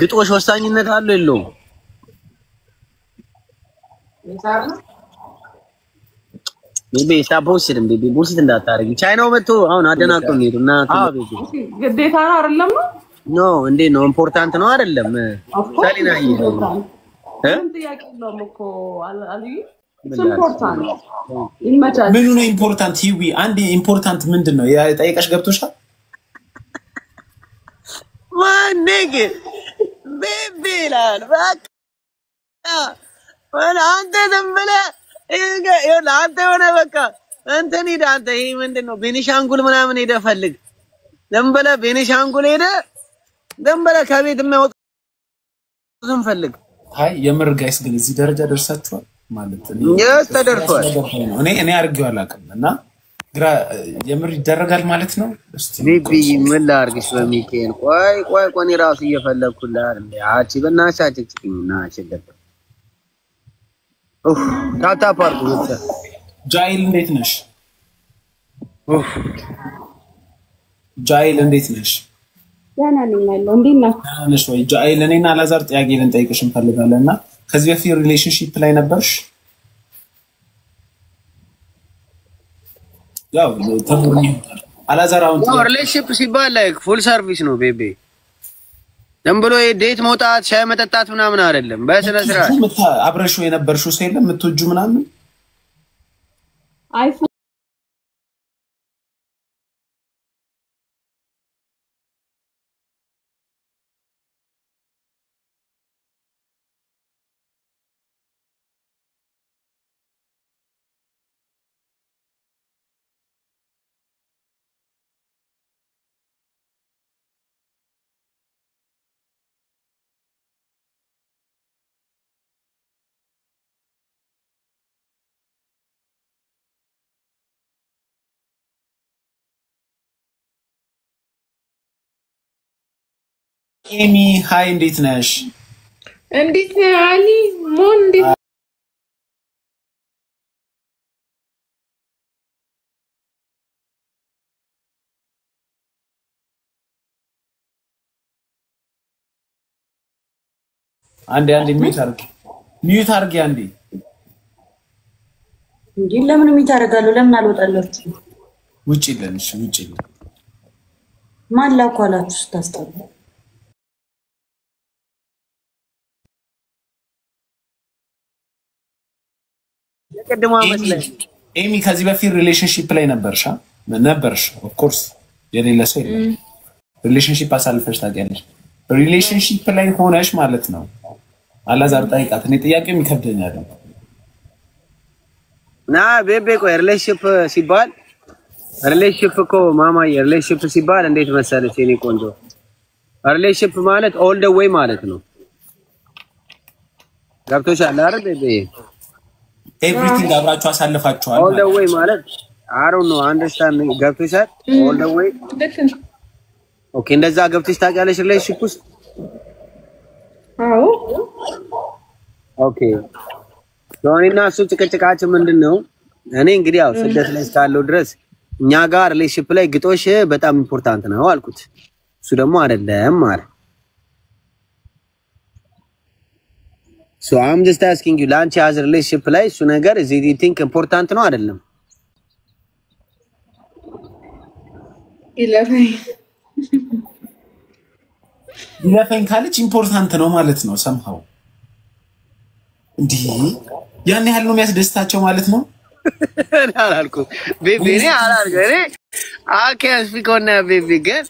ግጦሽ ወሳኝነት አለው የለውም ቤቢ ስታፖስድም ቤቢ ቡልሲት እንዳታረጊ ቻይናው መጥቶ አሁን አደናቅቶ ነው እና ቤቢ ግዴታ ነው አይደለም ኖ እንዴ ነው ኢምፖርታንት ነው አይደለም ሳሊና ይሄ ጥያቄ ነው እኮ አልይ ኢምፖርታንት ይመቻል ምኑ ነው ኢምፖርታንት ሂዊ አንድ ኢምፖርታንት ምንድነው የጠይቀሽ ገብቶሻል ማንግ ቤቢ ላል በቃ ወላ አንተ ደምበለ ይሄ አንተ ሆነ በቃ እንትን ሂድ አንተ ይሄ ምንድነው ቤኒሻንጉል ምናምን ሄደ ፈልግ ደምበለ ቤኒሻንጉል ሄደ ደምበለ ከቤት የሚያወጡ ፈልግ አይ የምር ጋይስ ግን እዚህ ደረጃ ደርሳችኋል ማለት ነው ተደርሷል እኔ አርገው አላውቅም እና ግራ የምር ይደረጋል ማለት ነው እስቲ ቤቢ ምን ላርግሽ በሚካኤል ቆይ ራሱ እየፈለኩልህ አይደል አቺ በእናትሽ ናችልህ ታታ ፓርኩ ጃይል እንዴት ነሽ ጃይል እንዴት ነሽ ደህና ነኝ ያለው እንዴት ነሽ ወይ ጃይል እኔና አላዛር ጥያቄ ልንጠይቅሽ እንፈልጋለንና ከዚህ በፊት ሪሌሽንሺፕ ላይ ነበርሽ ያው ተሙሪ አላዛር አሁን ሪሌሽንሺፕ ሲባል ላይክ ፉል ሰርቪስ ነው ቤቢ ደምብሎ ዴት መውጣት ሻይ መጠጣት ምናምን አይደለም በስነ ስርዓት አብረሽው የነበርሽው ሰው የለም የምትወጁ ምናምን አይፎን ኤሚ ሃይ እንዴት ነሽ? እንዴት ነህ አሊ ሞን እንዴት አንዴ ሚዩት አርጊ አንዴ እንዴ ለምን ሚዩት አደርጋለሁ ለምን አልወጣላችሁ ውጪ ለንሽ ውጪ ማን ላኳላችሁ ስታስጠሩ የቀደማ መስለኝ ኤሚ ከዚህ በፊት ሪሌሽንሺፕ ላይ ነበርሽ ኦፍ ኮርስ የሌለ ሰው የለም ሪሌሽንሺፕ አሳልፈሽ ታውቂያለሽ ሪሌሽንሺፕ ላይ ሆነሽ ማለት ነው አላዛር ጠይቃት እኔ ጥያቄው ይከብደኛል ና ቤቤ ቆይ ሪሌሽንሺፕ እኮ ማማዬ ሪሌሽንሺፕ ሲባል እንዴት መሰለሽ የኔ ቆንጆ ሪሌሽንሺፕ ማለት ኦል ደ ዌይ ማለት ነው ገብቶሻል አይደል ቤቤ ኤቭሪቲንግ አብራችሁ አሳልፋችኋል ኦል ደ ዌይ ማለት I don't know understand ገብቶሻል ኦል ደ ዌይ ኦኬ እንደዛ ገብተሽ ታውቂያለሽ ሪሌሽንሺፕ ውስጥ አዎ ኦኬ ዶኒና እሱ ጭቅጭቃችን ምንድነው እኔ እንግዲህ ያው ስደት ላይ እስካለው ድረስ እኛ ጋር ሪሌሽንሺፕ ላይ ግጦሽ በጣም ኢምፖርታንት ነው አልኩት እሱ ደግሞ አይደለም ማለት So I'm just asking you ላንቺ as relationship ላይ እሱ ነገር is it you think important ነው አይደለም ይለፈኝ ካለች ኢምፖርታንት ነው ማለት ነው somehow እንዴ ያን ያህል ነው የሚያስደስታቸው ማለት ነው አላልኩ ቤቢ እኔ አላልኩ እኔ I can't speak on that baby ግን